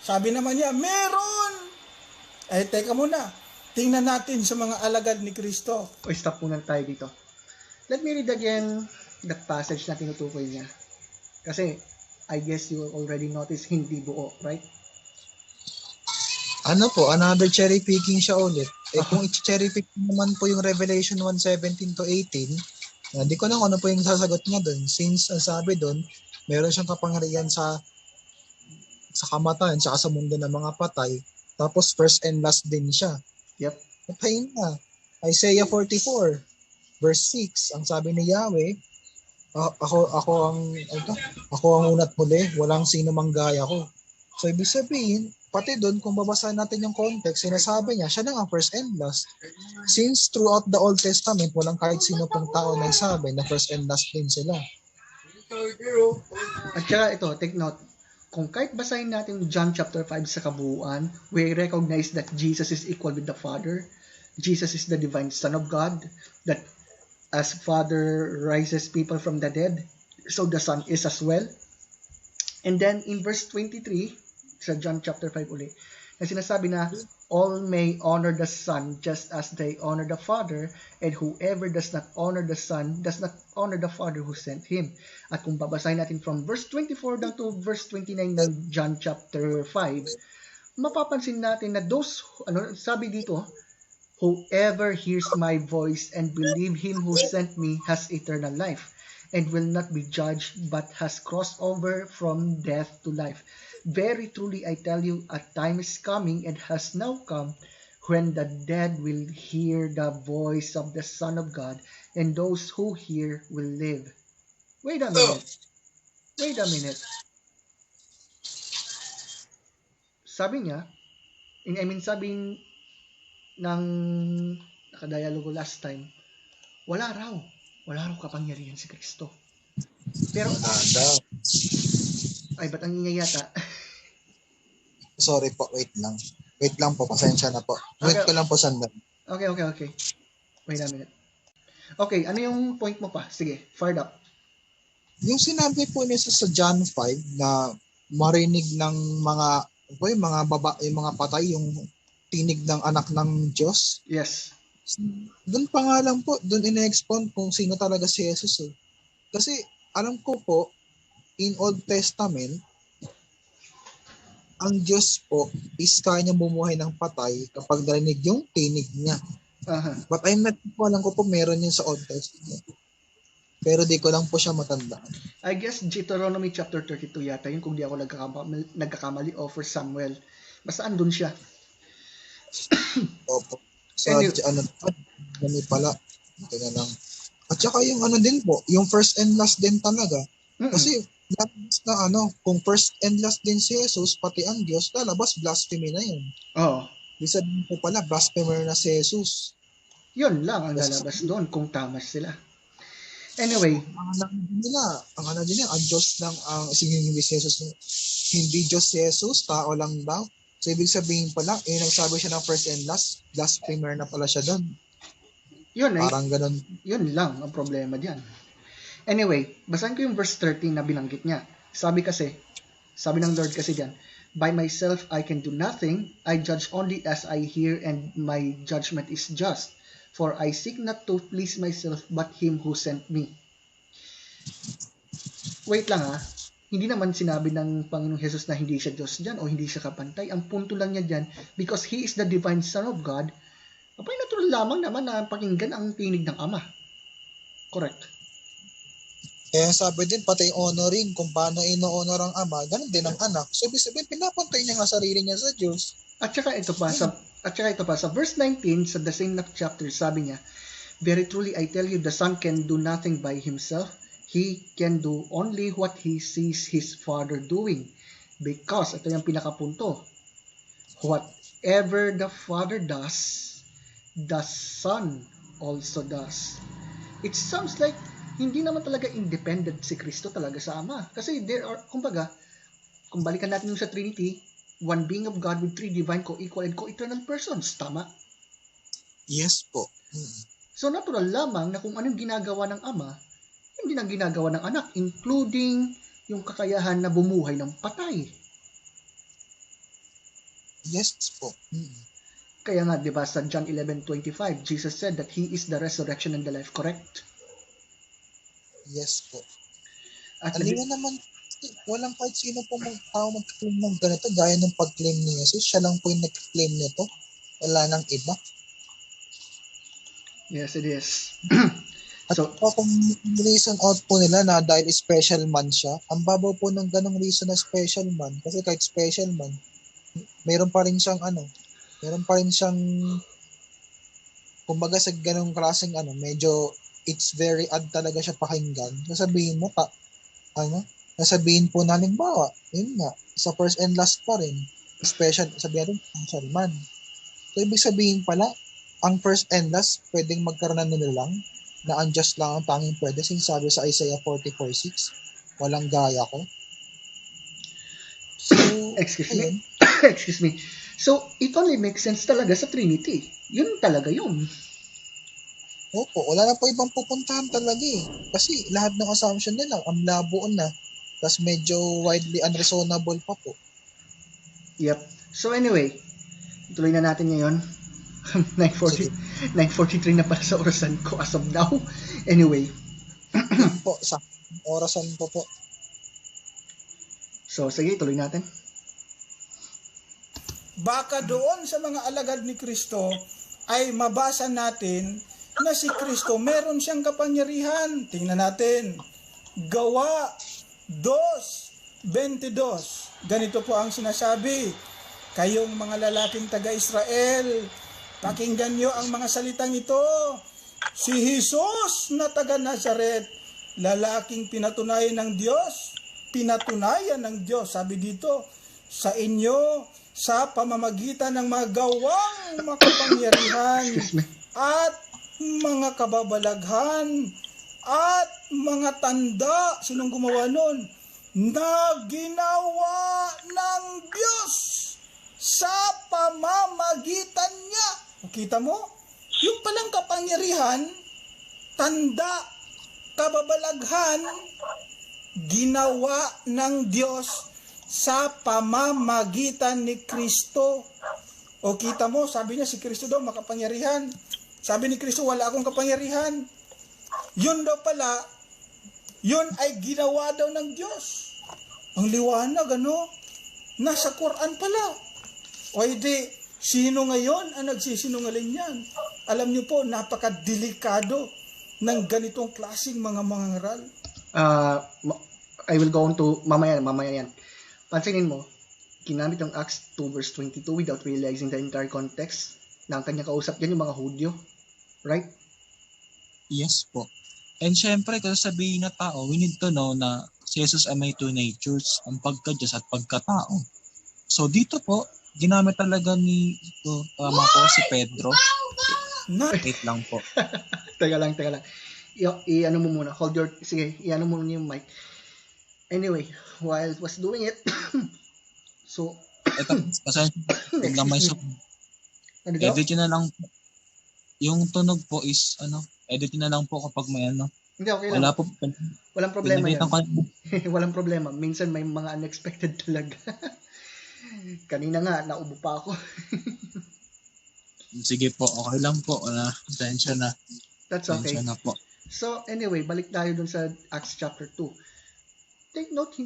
Sabi naman niya, meron. Teka muna. Tingnan natin sa mga alagad ni Kristo.
Stop muna tayo dito. Let me read again that passage na tinutukoy niya. Kasi, I guess you already noticed, hindi buo, right?
Ano po, another cherry picking siya ulit. Kung i-cherry pick naman po yung Revelation 1:17 to 18, di ko lang ano po yung sasagot niya doon. Since, ang sabi doon, meron siyang kapangyarihan sa kamatayan, saka sa mundo ng mga patay. Tapos, first and last din siya.
Yep.
Patay na. Isaiah 44, verse 6, ang sabi ni Yahweh, ako ang una't muli, walang sino manggaya ko. So, ibig sabihin, pati doon, kung babasahin natin yung context, sinasabi niya, siya na ang first and last. Since throughout the Old Testament, walang kahit sino pong tao na sabi na first and last din sila.
At saka ito, take note, kung kahit basahin natin John chapter 5 sa kabuuan, we recognize that Jesus is equal with the Father. Jesus is the divine Son of God, that as Father rises people from the dead, so the Son is as well. And then in verse 23, sa John chapter 5 uli, na sinasabi na, all may honor the Son just as they honor the Father, and whoever does not honor the Son does not honor the Father who sent him. At kung babasahin natin from verse 24 down to verse 29 ng John chapter 5, mapapansin natin na those, sabi dito, whoever hears my voice and believe him who sent me has eternal life, and will not be judged, but has crossed over from death to life. Very truly I tell you, a time is coming and has now come when the dead will hear the voice of the Son of God, and those who hear will live. Wait a minute. Sabi niya, sabi ng nakadialogo last time, wala raw kapangyarihan si Kristo. Pero, ay, ba't ang ingay yata?
Sorry po, wait lang po, pasensya na po. Wait ko lang po sandali.
Okay. Wait a minute. Okay, ano yung point mo pa? Sige, fired up.
Yung sinabi po niya sa John 5 na marinig ng yung mga patay, yung tinig ng anak ng Diyos.
Yes.
Doon pa nga lang po, doon ina-expound kung sino talaga si Jesus eh. Kasi alam ko po, in Old Testament, ang Diyos po is kaya niya bumuhay ng patay kapag narinig yung tinig niya. But I'm not po, alam ko po meron yun sa Old Testament. Pero di ko lang po siya matandaan.
I guess Deuteronomy chapter 32 yata yun, kung di ako nagkakamali, o for Samuel. Basta andun siya.
Opo. Sa ganun pala. Ito na lang. At saka yung din po, yung first and last din talaga. Kasi na kung first and last din si Jesus, pati ang Diyos, lalabas blasphemy na yun.
Oo.
Bisa din po pala, blasphemer na si Jesus.
Yun lang ang lalabas doon kung tama sila. Anyway. Ang Diyos lang hindi si Jesus. Hindi Diyos si Jesus, tao lang daw. So, ibig sabihin pala, nagsabi siya ng first and last, blasphemer na pala siya doon. Parang ganun. Yun lang ang problema diyan. Anyway, basahin ko yung verse 13 na binanggit niya. Sabi ng Lord kasi diyan, by myself I can do nothing, I judge only as I hear, and my judgment is just. For I seek not to please myself, but him who sent me. Wait lang hindi naman sinabi ng Panginoong Jesus na hindi siya Diyos diyan o hindi siya kapantay. Ang punto lang niya diyan, because he is the divine Son of God, abay natural lamang naman na pakinggan ang tinig ng Ama. Correct.
Kaya sabi din, pati honoring, kung paano ino-honor ang Ama, ganun din ang anak. So, ibig sabihin, pinapantay niya nga sarili niya sa Diyos. At saka ito pa,
sa verse 19, sa the same chapter, sabi niya, very truly I tell you, the Son can do nothing by himself. He can do only what he sees his Father doing. Because, ito yung pinakapunto, whatever the Father does, the Son also does. It sounds like hindi naman talaga independent si Kristo talaga sa Ama. Kasi there are, kumbaga, kung balikan natin yung sa Trinity, one being of God with three divine, co-equal, and co-eternal persons. Tama?
Yes po.
So natural lamang na kung anong ginagawa ng Ama, hindi ang ginagawa ng anak, including yung kakayahan na bumuhay ng patay.
Yes po.
Kaya nga, di ba, sa John 11:25, Jesus said that He is the resurrection and the life, correct?
Yes po.
At
Alina naman, walang kahit sino po tao mag-claim ng ganito, gaya ng pag-claim ni Jesus. Siya lang po yung nag-claim nito. Wala nang iba.
yes, it is.
At
So,
kung reason out po nila na dahil special man siya, ang babaw po ng ganong reason na special man. Kasi kahit special man, meron pa rin siyang kumbaga sa ganong klaseng medyo it's very odd talaga siya pakinggan. Sasabihin po na halimbawa, yun nga, sa first and last pa rin, sabihin natin, special man. So, ibig sabihin pala, ang first and last, pwedeng magkaroon na nila lang, na unjust lang ang tanging pwede, sinasabi sa Isaiah 44:6, walang gaya ko. So,
excuse
ayun.
me. Excuse me. So, it only makes sense talaga sa Trinity. Yun talaga yun.
Opo, wala na po ibang pupuntahan talaga eh. Kasi lahat ng assumption nila, ang labo na. Tapos medyo widely unreasonable pa po.
Yep. So anyway, tuloy na natin ngayon. 9:43 na pala sa orasan ko as of now. Anyway.
Po, sa orasan po.
So, sige, tuloy natin.
Baka doon sa mga alagad ni Kristo ay mabasa natin na si Kristo meron siyang kapangyarihan. Tingnan natin. Gawa 2:22. Ganito po ang sinasabi. Kayong mga lalaking taga-Israel, pakinggan nyo ang mga salitang ito. Si Jesus na taga-Nazaret, lalaking pinatunayan ng Diyos, sabi dito, sa inyo, sa pamamagitan ng mga gawang makapangyarihan at mga kababalaghan at mga tanda. Sinong gumawa nun? Na ginawa ng Diyos sa pamamagitan niya. Kita mo? Yung palang kapangyarihan, tanda, kababalaghan, ginawa ng Diyos sa pamamagitan ni Kristo. O kita mo, sabi niya si Kristo daw makapangyarihan. Sabi ni Kristo, wala akong kapangyarihan. Yun daw pala, yun ay ginawa daw ng Diyos. Ang liwanag, nasa Quran pala. O hindi, sino ngayon ang nagsisinungaling yan? Alam niyo po, napakadelikado ng ganitong klaseng mga mangaral.
I will go on to mamaya yan. Pansinin mo, ginamit ang Acts 2:22 without realizing the entire context na ang kanya kausap yan yung mga Hudyo. Right?
Yes po. And syempre, kung sabihin na tao, we need to know na si Jesus ay may two natures, ang pagka-Diyos at pagkatao. So dito po, ginamit talaga ni si Pedro. Wait lang po.
Teka lang. I-ano mo muna. I-ano mo muna yung mic. Anyway, while it was doing it, so,
ito, kasi biglang may edit yun na lang po. Yung tunog po is, edit na lang po kapag may
Hindi, okay lang. Walang problema yan. Walang problema. Minsan may mga unexpected talaga. Kanina nga, naubo pa ako.
Sige po, okay lang po. Attention na.
That's okay.
Attention na po.
So, anyway, balik tayo dun sa Acts chapter 2. Take note,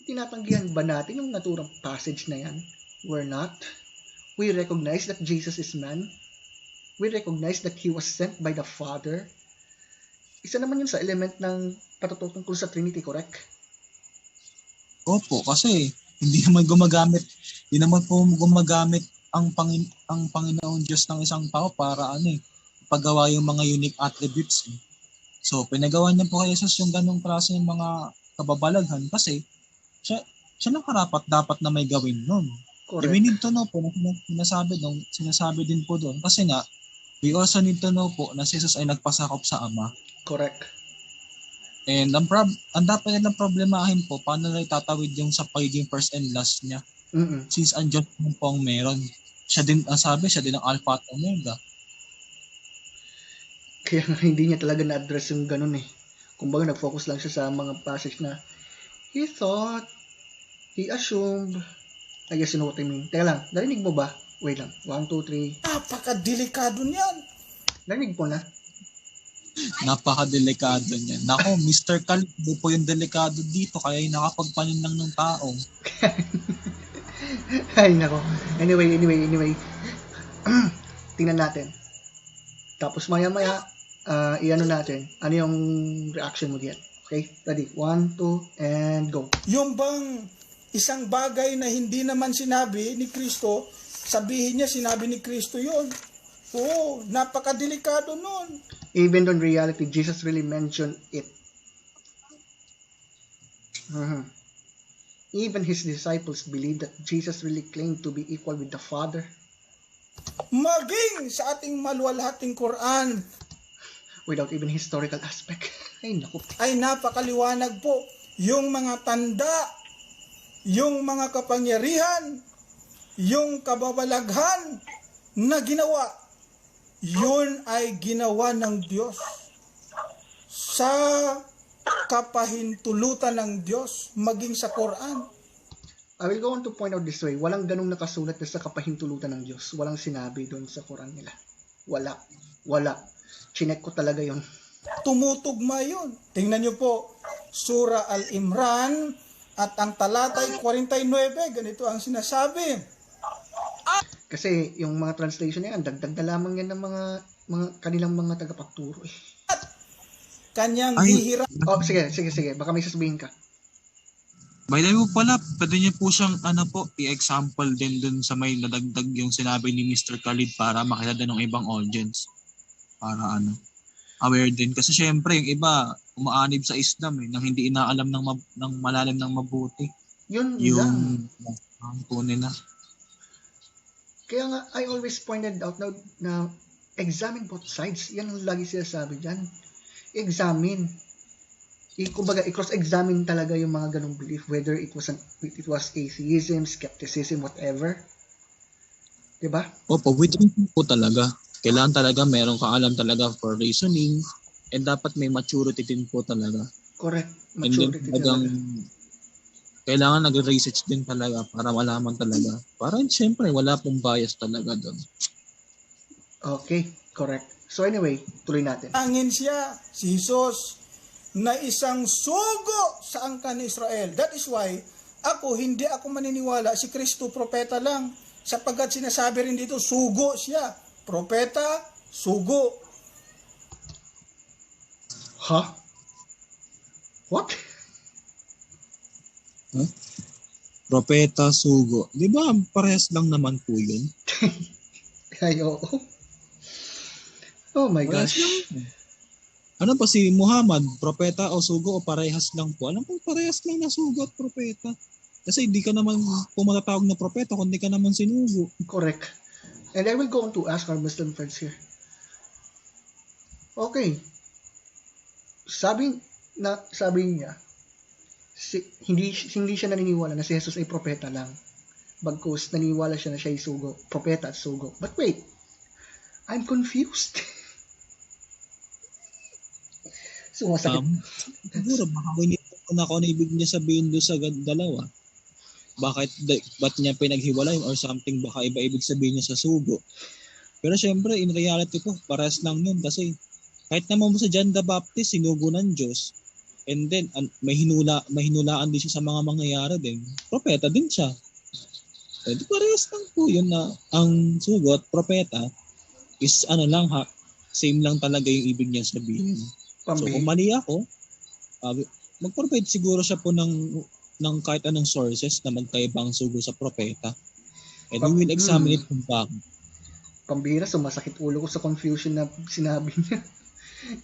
tinatanggihan ba natin yung naturang passage na yan? We're not. We recognize that Jesus is man. We recognize that He was sent by the Father. Isa naman yun sa element ng patutungkol sa Trinity, correct?
Opo, kasi hindi naman gumagamit ang Panginoon Diyos ng isang tao para paggawa yung mga unique attributes. So, pinagawa niya po kay Jesus yung ganong klase ng mga kababalaghan kasi siya lang karapat dapat na may gawin nun.
Correct.
We need to know po na sinasabi din po doon kasi nga We also need to know po na si Jesus ay nagpasakop sa Ama.
Correct.
And ang dapat nilang problemahin po, paano nila itatawid yung sa pagiging first and last niya. Since ang Diyos po ang meron. Siya din, ang sabi, siya din ang Alpha at Omega.
Kaya hindi niya talaga na-address yung ganun eh. Kumbaga nag-focus lang siya sa mga passage na he thought, he assumed, I guess you know what I mean. Teka lang, narinig mo ba? Wait lang, 1, 2, 3.
Napakadelikado niyan.
Narinig po na?
Napakadelikado niyan. Nako, Mr. Caldo po yung delikado dito, kaya yung nakapagpanin lang ng tao.
Ay, nako. Anyway. Tingnan natin. Tapos maya-maya, iano natin. Ano yung reaction mo diyan? Okay? Ready? 1, 2, and go.
Yung bang isang bagay na hindi naman sinabi ni Kristo, sabihin niya sinabi ni Kristo yun. Oo, napakadelikado nun.
Even though in reality, Jesus really mentioned it. Even his disciples believed that Jesus really claimed to be equal with the Father.
Maging sa ating maluwalhating Quran,
without even historical aspect. Ay, naku.
Ay napakaliwanag po. Yung mga tanda, yung mga kapangyarihan, yung kababalaghan na ginawa, yun ay ginawa ng Diyos. Sa kapahintulutan ng Diyos, maging sa Quran.
I will go on to point out this way. Walang ganong nakasulat na sa kapahintulutan ng Diyos. Walang sinabi doon sa Quran nila. Wala. Chinek ko talaga yon.
Tumutugma yun. Tingnan nyo po, Surah Al-Imran at ang talatay 49, ganito ang sinasabi.
Kasi yung mga translation na yan, dagdag na lamang yan ng mga kanilang mga tagapagturo eh.
Kanyang bihira.
Oh, sige. Baka may sasabihin ka.
By the way po pala, pwede niyo po siyang i-example din dun sa may nadagdag yung sinabi ni Mr. Khalid para makita din ng ibang audience. Para aware din. Kasi syempre, yung iba, umaanib sa Islam nang hindi inaalam ng malalim ng mabuti.
Yun
yung po nila.
Kaya nga, I always pointed out na examine both sides. Yan ang lagi sinasabi dyan. Examine. Kumbaga, i-cross-examine talaga yung mga ganong belief, whether it was atheism, skepticism, whatever. Diba?
Opo, with po talaga. Kailangan talaga meron kang alam talaga for reasoning and dapat may maturity din po talaga.
Correct. Maturity
talaga. Kailangan nag-research din talaga para malaman talaga. Para siyempre, wala pong bias talaga doon.
Okay, correct. So anyway, tuloy natin.
Angin siya, si Jesus, na isang sugo sa angkan ni Israel. That is why, hindi ako maniniwala si Kristo propeta lang. Sapagkat sinasabi rin dito, sugo siya. Propeta, sugo.
Huh? What?
Huh? Propeta, sugo. Di ba parehas lang naman po yun?
Ay, oo. Oh my gosh.
Ano pa si Muhammad? Propeta o sugo o parehas lang po? Alam ko parehas lang na sugo at propeta. Kasi hindi ka naman pumatatawag na propeta kundi ka naman sinugo.
Correct. And I will go on to ask our Muslim friends here. Okay. Sabi niya, hindi siya naniniwala na si Jesus ay propeta lang. Bagkus naniniwala siya na siya ay sugo, propeta at sugo. But wait, I'm confused. Sumasakit.
Siguro baka winito na ako na ibig niya sabihin doon sa dalawa. Ba't niya pinaghiwalay or something, baka iba ibig sabihin niya sa sugo. Pero syempre, in reality po, parehas lang yun kasi kahit naman mo sa John the Baptist, sinugo ng Diyos. And then, may hinulaan din siya sa mga mangyayari din. Propeta din siya. Eh, parehas lang po yun na ang sugo at propeta is same lang talaga yung ibig niya sabihin. So kung mali ako, mag-provide siguro siya po ng kahit anong sources na magkaibang sugo sa propeta. And we will examine it kung bakit.
Pambira, sumasakit ulo ko sa confusion na sinabi niya.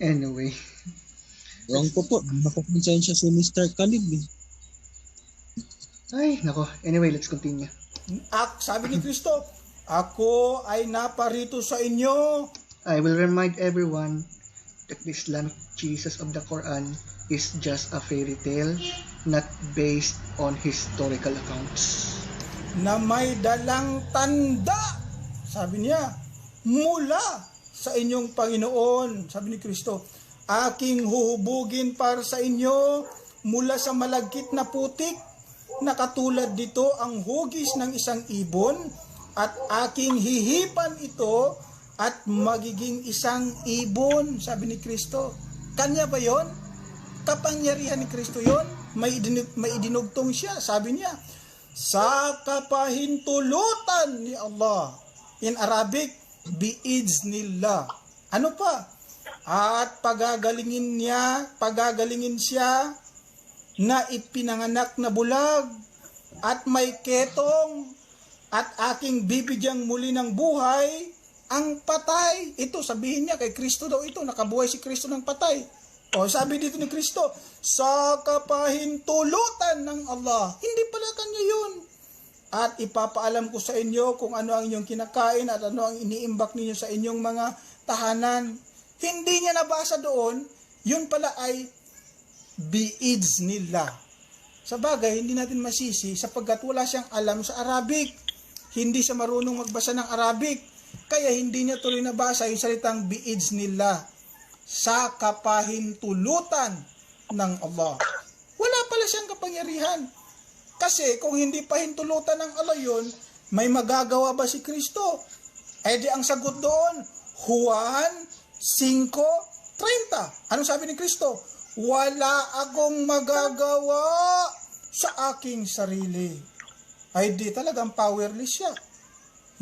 Anyway.
Wrong po. Nakakonsensya si Mr. Khalid.
Ay, nako. Anyway, let's continue.
Sabi ni Kristo, ako ay naparito sa inyo
I will remind everyone that the Islamic Jesus of the Quran is just a fairy tale, not based on historical accounts.
Na may dalang tanda, sabi niya, mula sa inyong Panginoon, sabi ni Kristo, aking huhubugin para sa inyo mula sa malagkit na putik na katulad dito ang hugis ng isang ibon at aking hihipan ito at magiging isang ibon, sabi ni Kristo. Kanya ba yon? Kapangyarihan ni Kristo yon? May idinugtong siya, sabi niya, sa kapahintulutan ni Allah. In Arabic, biiznillah. Ano pa? At pagagalingin siya na ipinanganak na bulag at may ketong at aking bibigyang muli ng buhay ang patay. Ito, sabihin niya, kay Kristo daw ito, nakabuhay si Kristo ng patay. O, sabi dito ni Kristo, sa kapahintulutan ng Allah. Hindi pala kanya yun. At ipapaalam ko sa inyo kung ano ang inyong kinakain at ano ang iniimbak ninyo sa inyong mga tahanan. Hindi niya nabasa doon, yun pala ay biiznillah. Sa bagay, hindi natin masisi sapagkat wala siyang alam sa Arabic. Hindi siya marunong magbasa ng Arabic. Kaya hindi niya tuloy nabasa yung salitang biiznillah, sa kapahintulutan ng Allah. Wala pala siyang kapangyarihan. Kasi kung hindi pahintulutan ng Allah yun, may magagawa ba si Kristo? Eh di ang sagot doon, Juan 5:30. Anong sabi ni Kristo? Wala akong magagawa sa aking sarili. Ay di talagang powerless siya.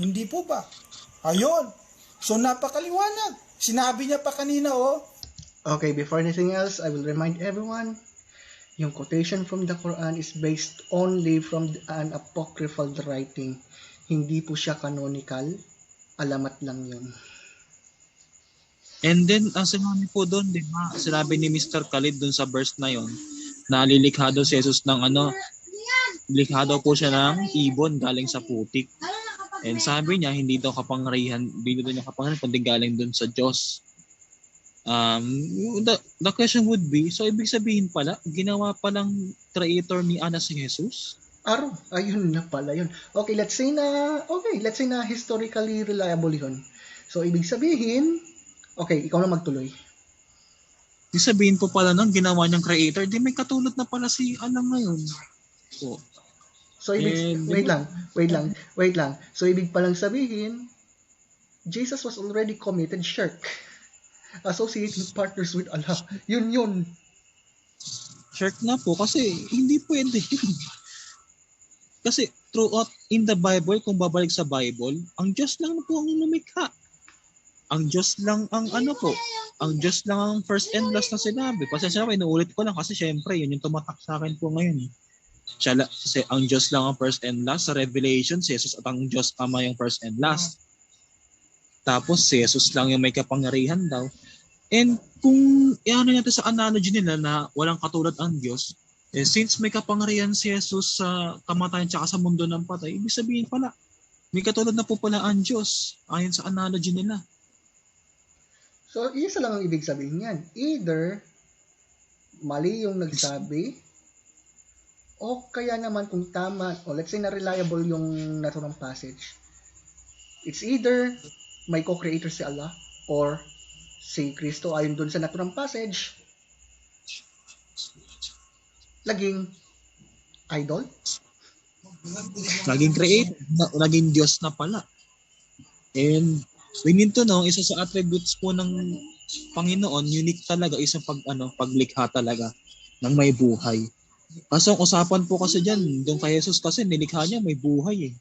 Hindi po ba? Ayun. So napakaliwanag. Sinabi niya pa kanina, oh.
Okay, before anything else, I will remind everyone, yung quotation from the Quran is based only from an apocryphal writing. Hindi po siya canonical. Alamat lang yun.
And then, ang sinabi po doon, di ba, sinabi ni Mr. Khalid doon sa verse na yon, na lilikha daw si Jesus ng lilikha daw po siya ng ibon galing sa putik. And sabi niya, hindi daw kapangyarihan, kundi galing doon sa Diyos. The question would be, so ibig sabihin pala, ginawa palang creator ni Ana si Jesus?
Ayun na pala yun. Okay, let's say na historically reliable yun. So, ibig sabihin, okay, ikaw na magtuloy.
Ibig sabihin po pala nang ginawa niyang creator, di may katulad na pala si Ana ngayon.
So, wait lang. So, ibig palang sabihin, Jesus was already committed shirk. Associating partners with Allah. Yun.
Shirk na po kasi hindi pwede. Kasi throughout in the Bible, kung babalik sa Bible, ang Diyos lang po ang lumikha. Ang Diyos lang ang ang Diyos lang ang first and last na sinabi. Pasensya na, inuulit ko lang kasi syempre, yun yung tumatak sa akin po ngayon. Ang Diyos lang ang first and last. Sa Revelation, si Jesus at ang Diyos Ama yung first and last. Tapos si Jesus lang yung may kapangyarihan daw. And kung iano natin sa analogy nila na walang katulad ang Diyos, since may kapangyarihan si Jesus sa kamatayan tsaka sa mundo ng patay, ibig sabihin pala, may katulad na po pala ang Diyos ayon sa analogy nila.
So, isa lang ang ibig sabihin yan. Either, mali yung nagsabi, o kaya naman kung tama, o let's say na reliable yung naturang passage. It's either may co-creator si Allah or si Kristo ayon dun sa naturang passage laging idol,
Naging creator, naging Diyos na pala. And we need to know, isa sa attributes po ng Panginoon, unique talaga, isang paglikha talaga ng may buhay. Kaso ang usapan po kasi dyan, doon kay Jesus kasi nilikha niya may buhay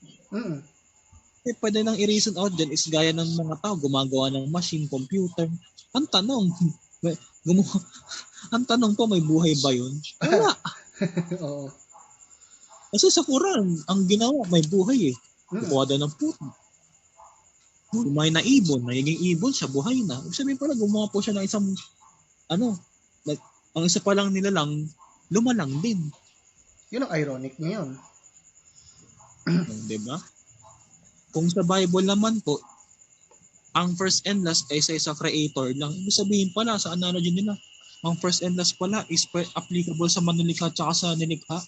pwede nang i-reason out dyan is gaya ng mga tao, gumagawa ng machine, computer. Ang tanong po, may buhay ba yun? Wala.
Oo.
Kasi sa Quran, ang ginawa, may buhay Kukuha daw ng puto. May na ibon, nagiging ibon siya, buhay na. Ibig sabihin pala, gumawa po siya ng isang, ang isa pa lang nila lang, lumalang din.
Yun ang ironic niya yun.
Diba? Kung sa Bible naman po, ang first and last ay isa creator lang. Ibig sabihin pala sa analogy nila, ang first and last pala is applicable sa manulikha at sa nilikha.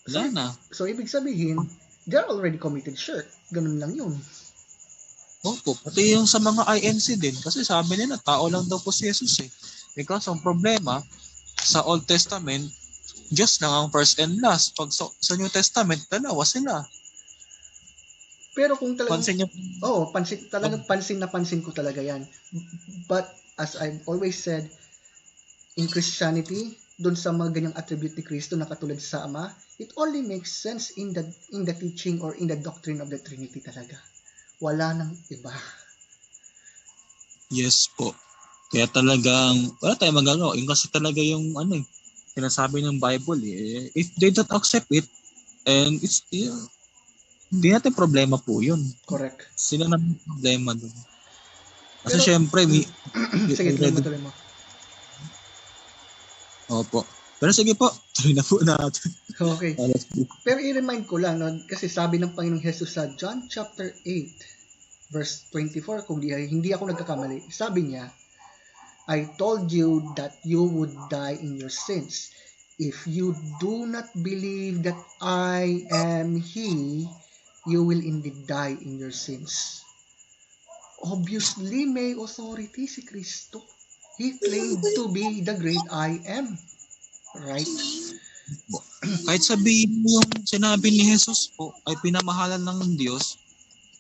Wala na.
So, ibig sabihin, they're already committed. Sure, ganun lang yun.
Opo, pati yung sa mga INC din. Kasi sabi nila, tao lang daw po si Jesus eh. Because ang problema, sa Old Testament, Diyos lang ang first and last. Pag sa New Testament, dalawa sila.
Pero kung talagang...
Pansin niyo?
Oo, pansin ko talaga yan. But, as I've always said, in Christianity, doon sa mga ganyang attribute ni Kristo na katulad sa Ama, it only makes sense in the teaching or in the doctrine of the Trinity talaga. Wala nang iba.
Yes po. Kaya talagang, wala tayong magagawa. Yung kasi talaga yung sinasabi ng Bible eh. If they don't accept it, and it's hindi natin problema po yun.
Correct.
Sila na problema doon. Kasi syempre,
sige, tuloy mo.
Opo. Pero sige po, tuloy na po natin.
Okay. Pero i-remind ko lang, no, kasi sabi ng Panginoong Jesus sa John chapter 8, verse 24, kung hindi ako nagkakamali, sabi niya, I told you that you would die in your sins. If you do not believe that I am He, you will indeed die in your sins. Obviously, may authority si Kristo. He claimed to be the great I am. Right?
Kahit sabihin mo yung sinabi ni Jesus po ay pinamahalan ng Diyos,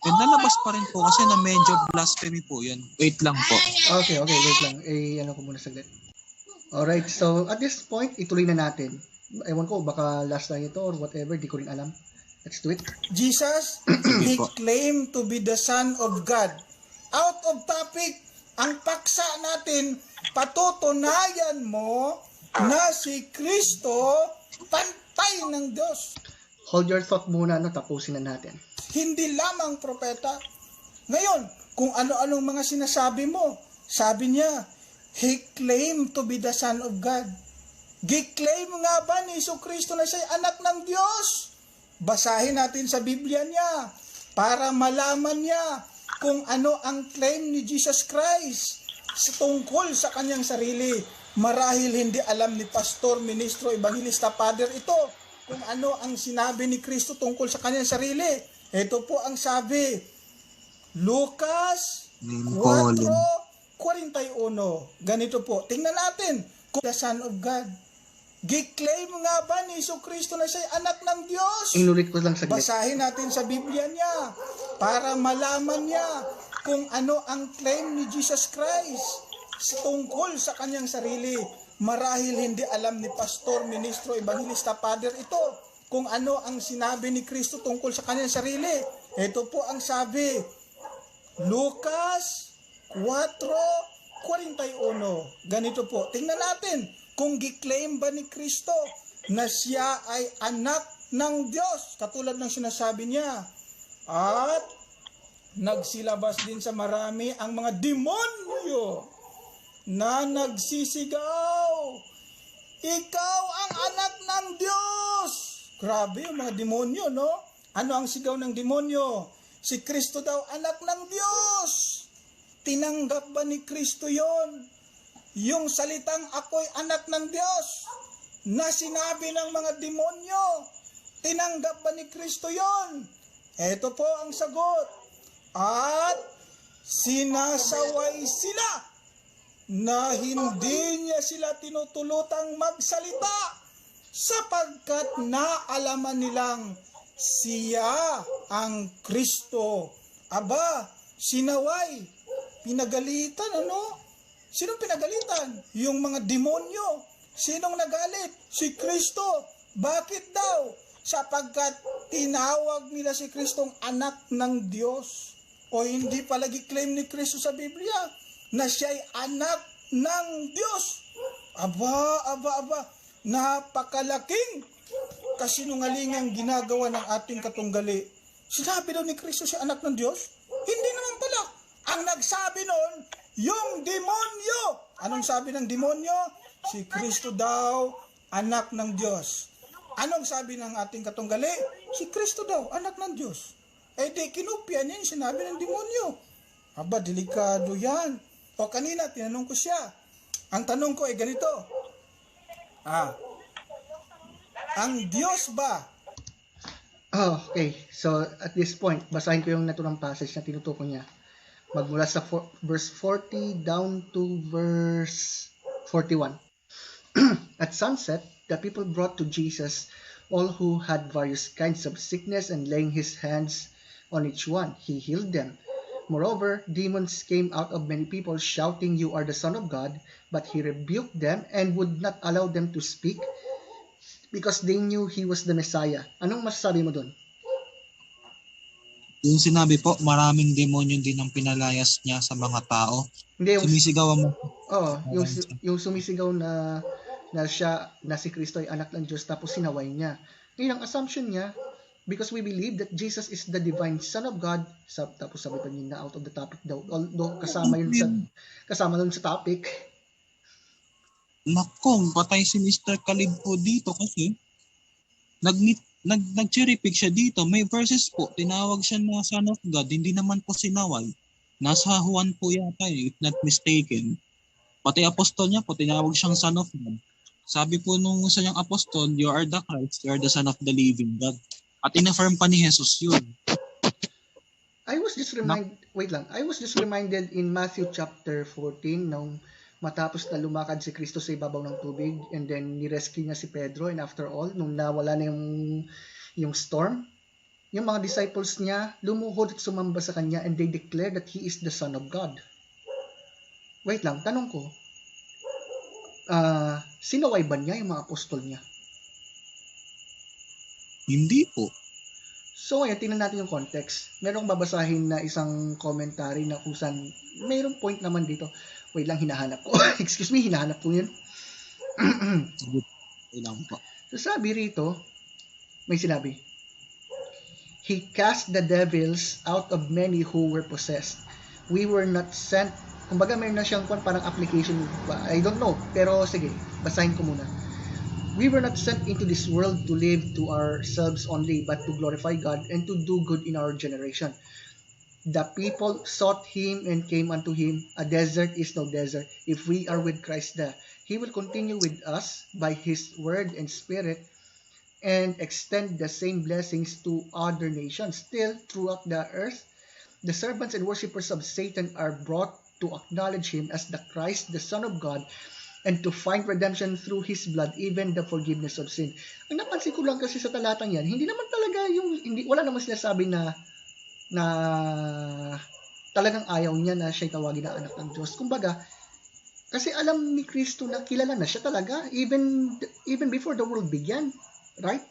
lalabas pa rin po kasi na medyo blasphemy po yun. Wait lang po.
Okay, wait lang. Ano ko muna saglit. Alright, so at this point, ituloy na natin. Ewan ko, baka last na ito or whatever, di ko rin alam. Let's do it.
Jesus, He claimed to be the Son of God. Out of topic, ang paksa natin, patutunayan mo na si Kristo pantay ng Diyos.
Hold your thought muna, tapusin na natin.
Hindi lamang propeta. Ngayon, kung ano-anong mga sinasabi mo, sabi niya, He claimed to be the Son of God. Gi-claim nga ba ni Kristo na siya'y anak ng Diyos? Basahin natin sa Biblia niya para malaman niya kung ano ang claim ni Jesus Christ tungkol sa kanyang sarili. Marahil hindi alam ni pastor, ministro, evangelista, father ito kung ano ang sinabi ni Kristo tungkol sa kanyang sarili. Ito po ang sabi, Lucas 4:41. Ganito po, tingnan natin kung the Son of God. Gi-claim nga ba ni Kristo na siya'y anak ng Diyos?
Inulit ko lang saglit.
Basahin natin sa Biblia niya para malaman niya kung ano ang claim ni Jesus Christ tungkol sa kanyang sarili. Marahil hindi alam ni pastor, ministro, evangelista, father ito kung ano ang sinabi ni Kristo tungkol sa kanyang sarili. Ito po ang sabi, Lucas 4:41. Ganito po, tingnan natin kung gi-claim ba ni Kristo na siya ay anak ng Diyos, katulad ng sinasabi niya. At nagsilabas din sa marami ang mga demonyo na nagsisigaw, ikaw ang anak ng Diyos. Grabe yung mga demonyo, no? Ano ang sigaw ng demonyo? Si Kristo daw anak ng Diyos. Tinanggap ba ni Kristo yon? Yung salitang ako'y anak ng Diyos na sinabi ng mga demonyo, tinanggap ba ni Kristo yon? Ito po ang sagot. At sinasaway sila na hindi niya sila tinutulutang magsalita sapagkat naalaman nilang siya ang Kristo. Aba, sinaway, pinagalitan, ano? Sinong pinagalitan? Yung mga demonyo. Sinong nagalit? Si Kristo. Bakit daw? Sapagkat tinawag nila si Kristong anak ng Diyos. O hindi palagi claim ni Kristo sa Biblia na siya'y anak ng Diyos. Aba. Napakalaking kasinungalingang ginagawa ng ating katunggali. Sinabi daw ni Kristo siya anak ng Diyos? Hindi naman pala. Ang nagsabi noon, yung demonyo. Anong sabi ng demonyo? Si Kristo daw, anak ng Diyos. Anong sabi ng ating katunggali? Si Kristo daw, anak ng Diyos. Eh di, kinupya niya yung sinabi ng demonyo. Aba, delikado yan. O kanina, tinanong ko siya. Ang tanong ko ay ganito. Ang Diyos ba?
Oh, okay. So, at this point, basahin ko yung naturang passage na tinutukoy niya. Magmula sa verse 40 down to verse 41. At sunset, the people brought to Jesus all who had various kinds of sickness, and laying his hands on each one, he healed them. Moreover, demons came out of many people, shouting, "You are the Son of God." But he rebuked them and would not allow them to speak, because they knew he was the Messiah. Anong masasabi mo dun?
Yung sinabi po, maraming demonyo din ang pinalayas niya sa mga tao.
Hindi,
Sumisigaw mo.
yung sumisigaw na siya, na si Kristo ay anak ng Diyos, tapos sinaway niya. Ngayon, ang assumption niya, because we believe that Jesus is the divine Son of God, tapos sabi pa niya na out of the topic daw, although kasama dun sa topic.
Nakong, patay si Mr. Kalib po dito kasi nag-cherry pick siya dito. May verses po, tinawag siya na Son of God, hindi naman po sinaway. Nasa Juan po yata, if not mistaken. Pati apostol niya po, tinawag siyang Son of God. Sabi po nung isa niyang apostol, "You are the Christ, you are the Son of the living God." At in-affirm pa ni Jesus yun.
I was just reminded in Matthew chapter 14 nung matapos na lumakad si Kristo sa ibabaw ng tubig, and then ni-rescue niya si Pedro, and after all, nung nawala na yung storm, yung mga disciples niya lumuhod at sumamba sa kanya, and they declared that he is the Son of God. Wait lang, tanong ko, sinaway ba niya yung mga apostol niya?
Hindi po.
So ngayon, tingnan natin yung context. Merong babasahin na isang commentary na kusan mayroong point naman dito. Wait lang, hinahanap ko. Excuse me, hinahanap ko yun. So sabi rito, may sinabi, "He cast the devils out of many who were possessed. We were not sent." Kumbaga mayroon na siyang parang application ba? I don't know. Pero sige, basahin ko muna. "We were not sent into this world to live to ourselves only, but to glorify God and to do good in our generation. The people sought him and came unto him. A desert is no desert if we are with Christ there. He will continue with us by his word and spirit and extend the same blessings to other nations. Still, throughout the earth, the servants and worshippers of Satan are brought to acknowledge him as the Christ, the Son of God, and to find redemption through his blood, even the forgiveness of sin." Ang napansin ko lang kasi sa talatang yan, hindi naman talaga wala naman sinasabi na talagang ayaw niya na siya tawagin na anak ng Diyos. Kumbaga, kasi alam ni Kristo na kilala na siya talaga, even before the world began. Right?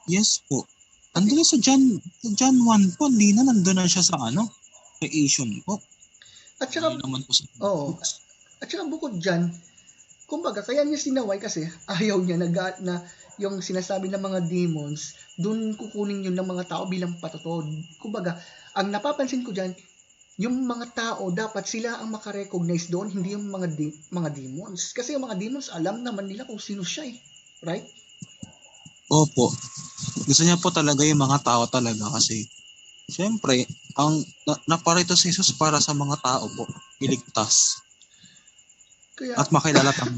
Yes po. Andun sa John 1 po, hindi na nandun na siya sa creation po.
At saka,
hindi naman po sa
at saka bukod dyan, kumbaga, kaya niya sinaway kasi ayaw niya na yung sinasabi ng mga demons, dun kukunin yun ng mga tao bilang patotoo. Kumbaga, ang napapansin ko dyan, yung mga tao, dapat sila ang makarecognize doon, hindi yung mga demons. Kasi yung mga demons, alam naman nila kung sino siya eh. Right?
Opo. Gusto niya po talaga yung mga tao talaga kasi siyempre, ang naparito si Jesus para sa mga tao po, iligtas. At makilala tayo.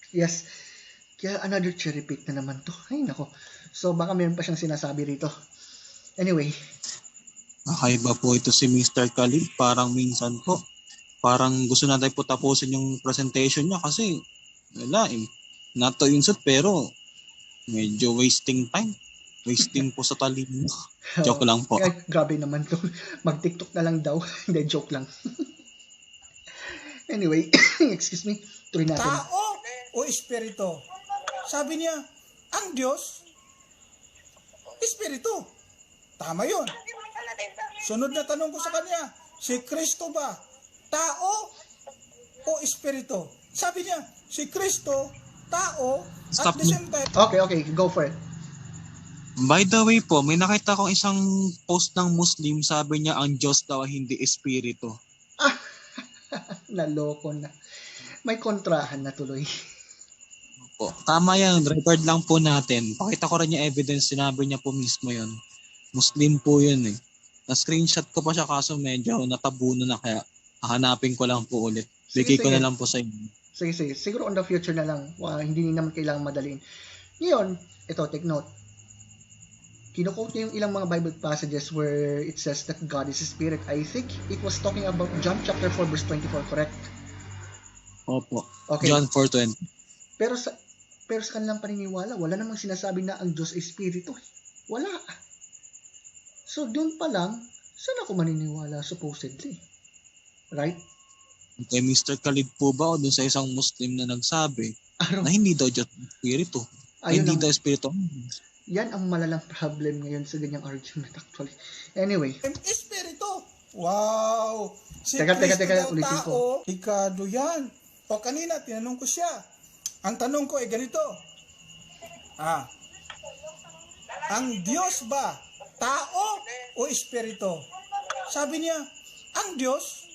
Yes. Kaya another cherry pick na naman to. Ay nako. So baka meron pa siyang sinasabi rito. Anyway.
Nakaiba po ito si Mr. Khalid. Parang minsan po, parang gusto natin po tapusin yung presentation niya kasi wala eh. Not to insult pero medyo wasting time. Wasting po sa talino. Joke lang po.
Grabe naman to. Mag-TikTok na lang daw. Hindi, joke lang. Anyway, excuse me. Tuloy natin.
Tao o espiritu? Sabi niya, ang Diyos, espiritu. Tama yun. Sunod na tanong ko sa kanya, si Kristo ba, tao o espiritu? Sabi niya, si Kristo, tao, at the same time.
Okay, go for it.
By the way po, may nakita kong isang post ng Muslim, sabi niya ang Diyos daw hindi espiritu.
Naloko na. May kontrahan na tuloy.
Po. Tama yan, record lang po natin. Pakita ko rin yung evidence, sinabi niya po mismo yun. Muslim po yun eh. Na-screenshot ko pa siya kaso medyo natabunan na kaya hahanapin ko lang po ulit.
Sige,
Bigay ko
sige.
na lang po sa inyo.
Sige. Siguro on the future na lang. Hindi naman kailangan madaliin. Ngayon, ito, take note. Kino-quote niya yung ilang mga Bible passages where it says that God is a spirit. I think it was talking about John chapter 4 verse 24, correct?
Opo.
Okay.
John 4:20.
Pero sa kanilang paniniwala, wala namang sinasabi na ang Diyos ay espiritu. Wala. So, doon pa lang, saan ako maniniwala supposedly? Right?
Kay Mr. Khalid po ba o dun sa isang Muslim na nagsabi
Araw.
na hindi daw Diyos ang espiritu. Hindi daw espiritu.
Yan ang malalang problem ngayon sa ganyang argument actually. Anyway.
Espiritu. Wow. Si
Teka,
Kristo daw
ulitin ko.
tao. Ikado yan. O kanina, tinanong ko siya. Ang tanong ko ay ganito. Ang Diyos ba tao o espiritu? Sabi niya, ang Diyos,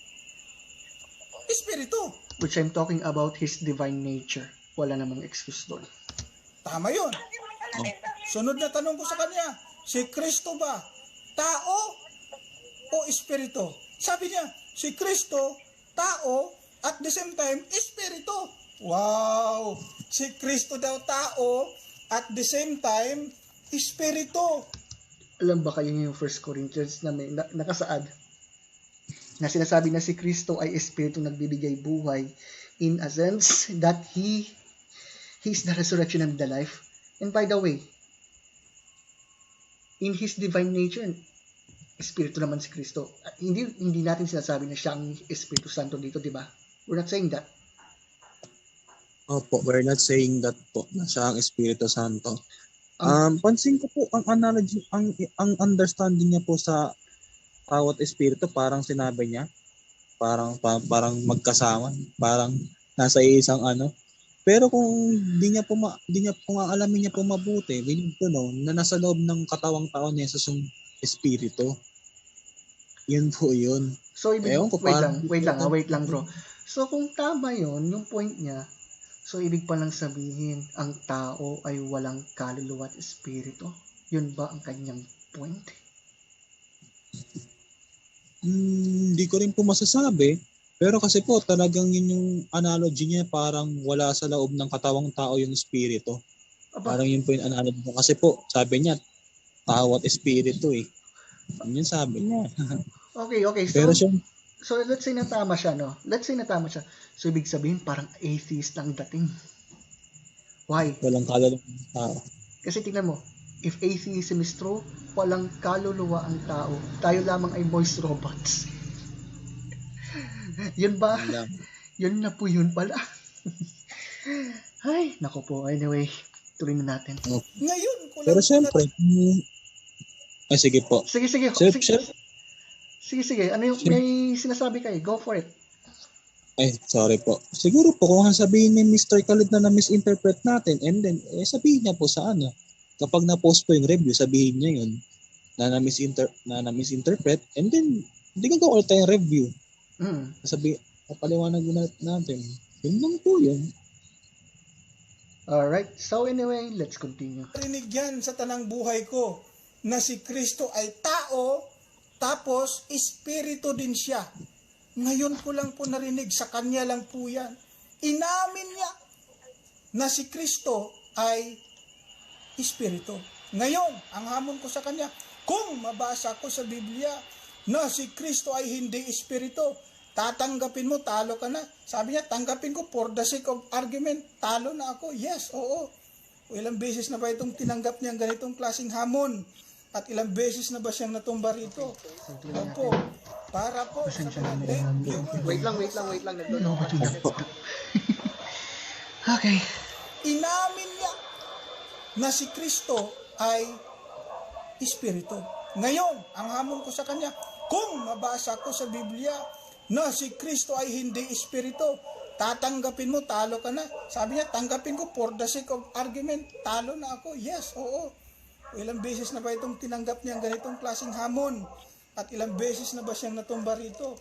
espiritu.
Which I'm talking about His divine nature. Wala namang excuse doon.
Tama yun. Sunod na tanong ko sa kanya, si Kristo ba tao o espiritu? Sabi niya, si Kristo, tao, at the same time, espiritu. Wow! Si Kristo daw tao, at the same time, espiritu.
Alam ba kayo yung 1 Corinthians na may nakasaad na sinasabi na si Kristo ay espiritu nagbibigay buhay in a sense that He is the resurrection and the life. And by the way, in His divine nature, espiritu naman si Kristo. Hindi natin sinasabi na siya ang Espiritu Santo dito, di ba? We're not saying that.
Opo, we're not saying that po na siya ang Espiritu Santo. Pansin ko po ang analogy, ang understanding niya po sa bawat espiritu, parang sinabi niya, parang magkasama, parang nasa isang ano. Pero kung di niya po alamin niya po mabuti, we need to know na nasa loob ng katawang tao ni Jesus yung espiritu. Yun po yun.
So, wait lang bro. So, kung tama yun, yung point niya, so, ibig palang sabihin, ang tao ay walang kaluluwa at espiritu. Yun ba ang kanyang point?
Hindi ko rin po masasabi. Pero kasi po, talagang yun yung analogy niya, parang wala sa loob ng katawang tao yung espiritu. Parang yun po yung analogy niya. Kasi po, sabi niya, tao at espiritu eh. Yun yung sabi niya.
Okay.
Pero
So, let's say na tama siya, no? So, ibig sabihin, parang atheist lang dating. Why?
Walang kaluluwa ng tao.
Kasi tingnan mo, if atheism is true, walang kaluluwa ang tao. Tayo lamang ay voice robots. Yun ba? Yun na po yun pala. Ay, nako po. Anyway, tuloy na natin.
Okay.
Ngayon,
pero siyempre, sige po.
Sige. Ano yung may sinasabi kayo? Go for it.
Ay, sorry po. Siguro po kung sabihin ni Mr. Khalid na na-misinterpret natin, and then, sabihin niya po sa ano. Kapag na-post po yung review, sabihin niya yun na na-misinterpret, and then, hindi gagawa ulit tayong review. Papaliwanag natin. Yun lang po yun.
Alright. So anyway, let's continue.
Rinig yan sa tanang buhay ko na si Kristo ay tao, tapos espiritu din siya. Ngayon ko lang po narinig, sa kanya lang po yan. Inamin niya na si Kristo ay espiritu. Ngayon, ang hamon ko sa kanya, kung mabasa ko sa Biblia na si Kristo ay hindi espiritu, tatanggapin mo, talo ka na. Sabi niya, tanggapin ko for the sake of argument, talo na ako. Yes, oo. Ilang beses na ba itong tinanggap niya ganitong klaseng hamon? At ilang beses na ba siyang natumba rito? Opo. Para po sa
Wait lang. Okay.
Inamin niya na si Kristo ay espiritu. Ngayon, ang hamon ko sa kanya, kung mabasa ko sa Biblia na si Kristo ay hindi espiritu, tatanggapin mo, talo ka na. Sabi niya, tanggapin ko for the sake of argument, talo na ako. Yes, oo. Ilang beses na ba itong tinanggap niya ganitong klaseng hamon? At ilang beses na ba siyang natumba rito?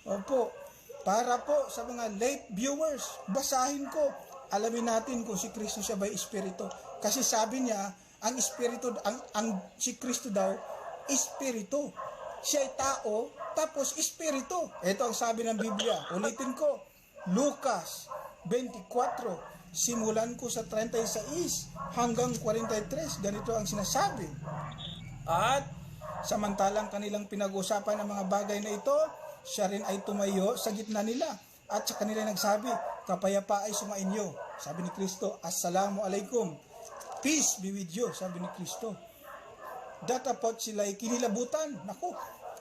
Opo. Para po sa mga late viewers, basahin ko. Alamin natin kung si Kristo siya ba espiritu. Kasi sabi niya, ang espiritu, ang si Kristo daw, espiritu. siya'y tao, tapos espiritu. Ito ang sabi ng Biblia. Ulitin ko, Lucas 24, simulan ko sa 36 hanggang 43. Ganito ang sinasabi. At samantalang kanilang pinag-usapan ang mga bagay na ito, siya rin ay tumayo sa gitna nila. At sa kanila nagsabi, kapayapa ay sumainyo. Sabi ni Kristo, Assalamu alaikum. Peace be with you, sabi ni Kristo. Datapot sila'y kinilabutan. Naku,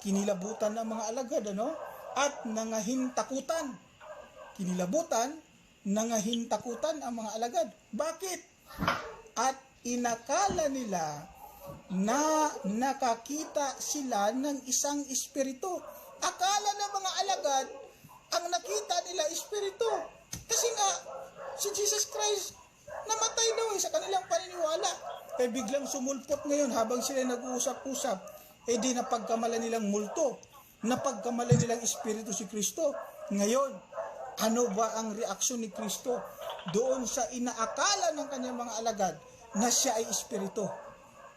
kinilabutan ng mga alagad, ano? At nangahintakutan. Kinilabutan, nangahintakutan ang mga alagad. Bakit? At inakala nila na nakakita sila ng isang espiritu. Akala ng mga alagad, ang nakita nila espiritu. Kasi nga, si Jesus Christ, namatay daw sa kanilang paniniwala. Kaya biglang sumulpot ngayon habang sila nag-uusap-usap, di napagkamalan nilang multo, napagkamalan nilang espiritu si Kristo. Ngayon, ano ba ang reaksyon ni Kristo doon sa inaakala ng kanyang mga alagad na siya ay espiritu?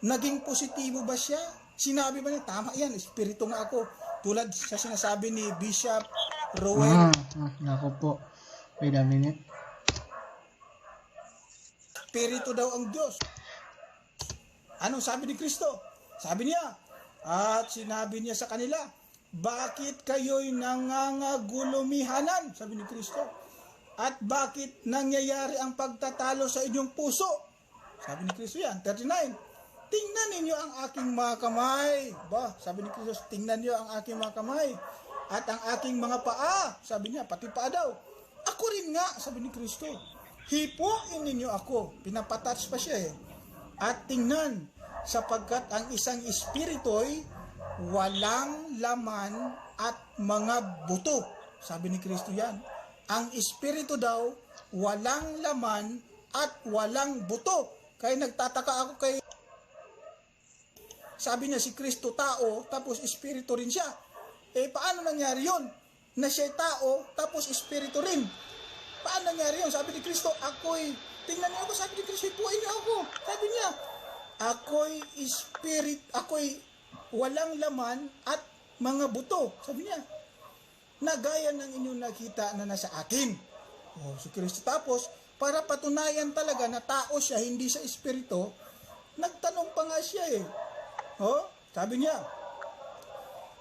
Naging positibo ba siya? Sinabi ba niya, tama yan, espiritu nga ako. Tulad sa sinasabi ni Bishop Rowell.
Nako po. Wait a minute.
Espiritu daw ang Diyos. Anong sabi ni Kristo? Sabi niya, at sinabi niya sa kanila, bakit kayo'y nangangagulumihanan? Sabi ni Kristo. At bakit nangyayari ang pagtatalo sa inyong puso? Sabi ni Kristo yan. 39. Tingnan ninyo ang aking mga kamay. Sabi ni Kristo, tingnan niyo ang aking mga kamay. At ang aking mga paa. Sabi niya, pati paa daw. Ako rin nga, sabi ni Kristo. Hipuin ninyo ako. Pinapatouch pa siya eh. At tingnan, sapagkat ang isang espirito'y walang laman at mga buto. Sabi ni Kristo yan. Ang espiritu daw, walang laman at walang buto. Kaya nagtataka ako kay... Sabi niya si Kristo tao, tapos espiritu rin siya. Paano nangyari yun? Na siya'y tao, tapos espiritu rin. Paano nangyari yun? Sabi ni Kristo, tingnan niyo ako, sabi ni Kristo, hipuin niyo ako. Sabi niya, ako'y walang laman at mga buto. Sabi niya, na gaya ng inyong nakita na nasa akin. Si Kristo. Tapos, para patunayan talaga na tao siya, hindi sa espiritu, nagtanong pa nga siya sabi niya,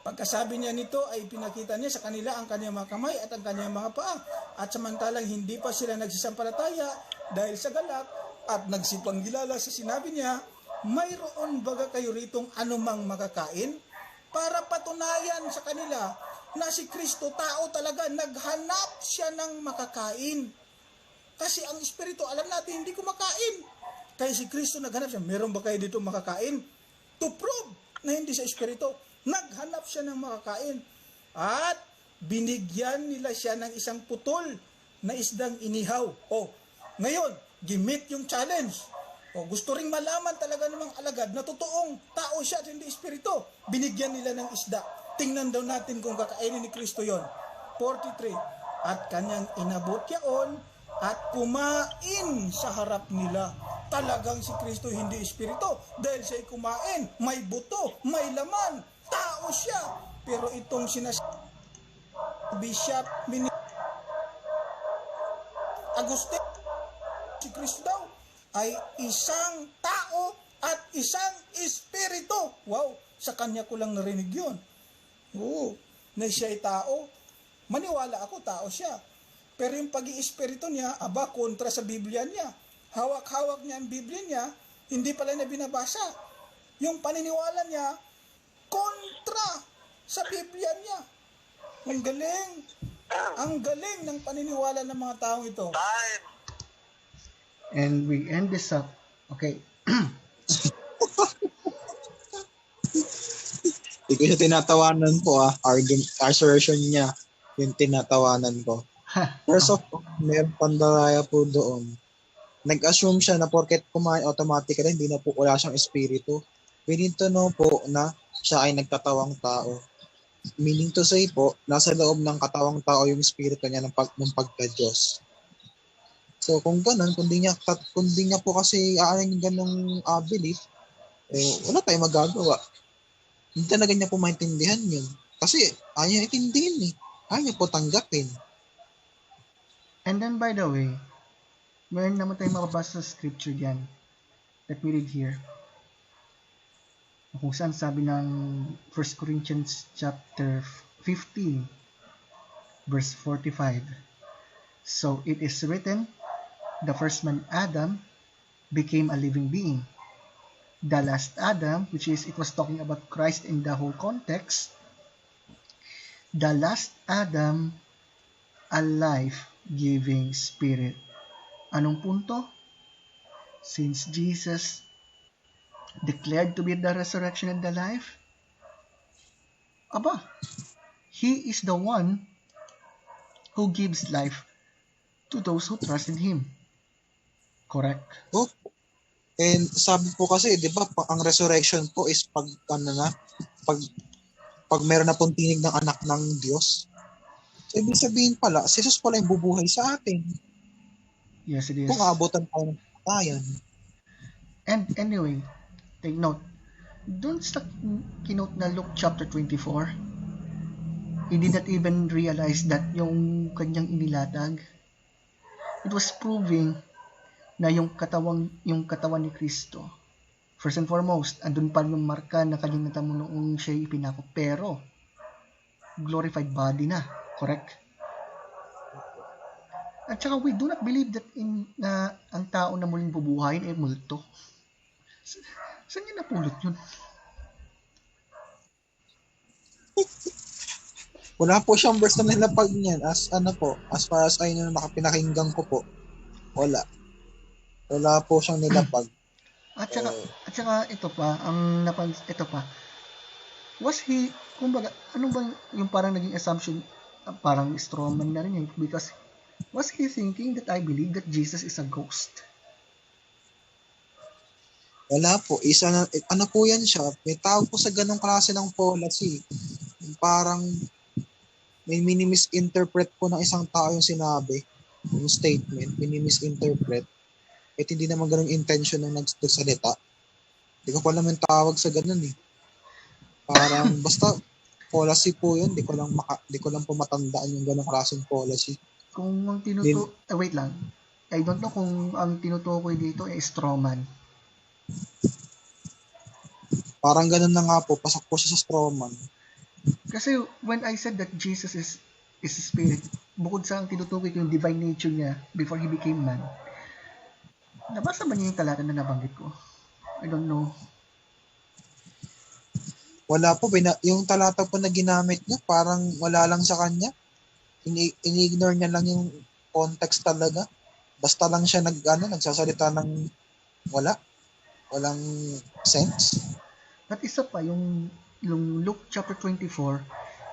pagkasabi niya nito ay pinakita niya sa kanila ang kanyang mga kamay at ang kanyang mga paa. At samantalang hindi pa sila nagsisampalataya dahil sa galak at nagsipanggilala sa sinabi niya, mayroon baga kayo ritong anumang makakain? Para patunayan sa kanila na si Kristo tao talaga, naghanap siya ng makakain. Kasi ang espiritu, alam natin, hindi kumakain. Kaya si Kristo naghanap siya, meron ba kayo dito makakain? To prove na hindi sa espiritu, naghanap siya ng makakain. At binigyan nila siya ng isang putol na isdang inihaw. Ngayon, gimit yung challenge. Gusto ring malaman talaga ng mga alagad na totoong tao siya at hindi espiritu. Binigyan nila ng isda. Tingnan daw natin kung kakainin ni Kristo yon. 43. At kanyang inabot yaon at kumain sa harap nila. Talagang si Kristo hindi espiritu dahil siya'y kumain, may buto, may laman, tao siya. Pero itong sinasabi Bishop Agustin, si Kristo daw ay isang tao at isang espiritu. Wow, sa kanya ko lang narinig yun. Na siya'y tao. Maniwala ako, tao siya. Pero yung pag-iespiritu niya, kontra sa Biblia niya. Hawak-hawak niya ang Biblia niya, hindi pala niya binabasa. Yung paniniwala niya, kontra sa Biblia niya. Ang galing. Ang galing ng paniniwala ng mga taong ito.
And we end this up. Okay.
Hindi ko siya tinatawanan po assertion niya yung tinatawanan ko. First of all, may pandaraya po doon. Nag-assume siya na porket kumain automatically, hindi na po wala siyang espiritu. We need to know po na siya ay nagtatawang tao. Meaning to say po, nasa loob ng katawang tao yung espiritu niya ng pagka-Diyos. So kung ganun, kung di niya po kasi aanin yung ganung belief, wala tayong magagawa. Hindi talaga niya po maintindihan yun. Kasi ayaw niya itindihin eh. Ayaw niya po tanggapin.
And then, by the way, meron naman tayong mababasa sa scripture diyan. Let me read here. Kung saan sabi ng 1 Corinthians chapter 15, verse 45. So it is written, the first man Adam became a living being. The last Adam, which is, it was talking about Christ in the whole context. The last Adam, a life-giving spirit. Anong punto? Since Jesus declared to be the resurrection and the life, He is the one who gives life to those who trust in Him. Correct?
Oh. And sabi po kasi, di ba, ang resurrection po is pag meron na pong tinig ng anak ng Diyos. So, ibig sabihin pala, si Jesus pala yung bubuhay sa atin.
Yes, it is.
Kung aabutan tayo ng patayan.
And anyway, take note. Doon sa kinote na Luke chapter 24, he did not even realize that yung kanyang inilatag, it was proving na yung katawan ni Kristo, first and foremost, andun pa yung marka na kanyang natamo noong siya ipinako, pero glorified body na, correct? At saka we do not believe that na ang tao na muling bubuhayin ay multo. Saan niya napulot yun?
Wala po siyang verse na nilapag niyan as far as ay nung nakapinakinggan ko po. Wala po siyang nilapag.
At saka ito pa, was he, kumbaga, ano bang yung parang naging assumption, parang strawman na rin yun, because was he thinking that I believe that Jesus is a ghost?
Wala po. Ano po yan siya? May tawag po sa ganong klase ng policy. Parang may minimisinterpret po ng isang tao yung sinabi, yung statement, minimisinterpret. At hindi naman ganong intention ng nagsalita. Hindi ko pa alam yung tawag sa ganon eh. Parang basta policy po yun. Di ko lang po matandaan yung ganong klaseng policy.
Kung ang wait lang. I don't know kung ang tinutukoy dito ay strawman.
Parang ganun na nga po. Pasok po siya sa strawman.
Kasi when I said that Jesus is a spirit, bukod sa ang tinutukoy ko yung divine nature niya before he became man, nabasa ba niya yung talata na nabanggit ko? I don't know.
Wala po. Yung talata po na ginamit niya, parang wala lang sa kanya. Ini-ignore niya lang yung context talaga. Basta lang siya nagsasalita ng walang sense.
At isa pa, yung Luke chapter 24,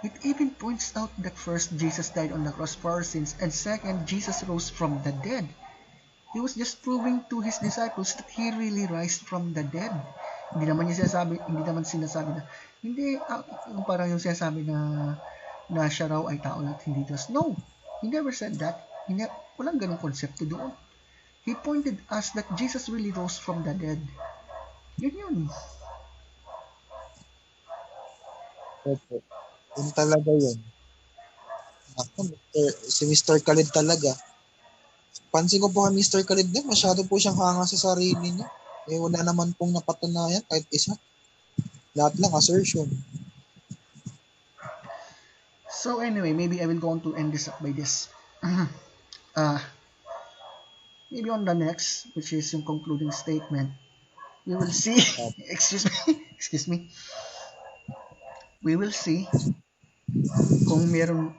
it even points out that first, Jesus died on the cross for our sins, and second, Jesus rose from the dead. He was just proving to his disciples that he really raised from the dead. Hindi naman sinasabi na, yung parang yung sinasabi na siya raw ay tao at hindi Diyos. No, he never said that. Walang ganong konsepto doon. He pointed us that Jesus really rose from the dead. Yun.
Opo. Yun talaga yun. Si Mr. Khalid talaga. Pansin ko po kay Mr. Khalid din, masyado po siyang hanga sa sarili niya. Wala naman pong napatunayan kahit isa. Lahat lang assertion.
So anyway, maybe I will go on to end this up by this. Maybe on the next, which is yung concluding statement, we will see. Excuse me. We will see kung meron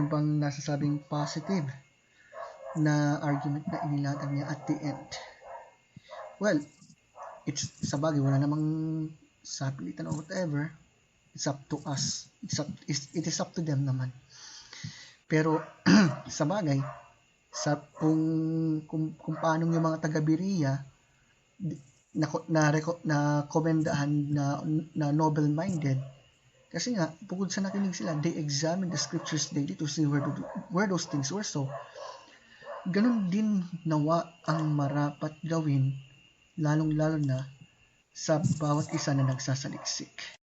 bang nasasabing positive na argument na inilatag niya at the end. Well, it's sa bagay, wala namang sapilitan or whatever. It's up to us. It is up to them naman. Pero sa bagay, kung paano yung mga taga-Berea na komendahan na noble-minded, kasi nga, bukod sa nakinig sila, they examine the scriptures daily to see where those things were. So, ganun din nawa ang marapat gawin, lalong-lalo na sa bawat isa na nagsasaliksik.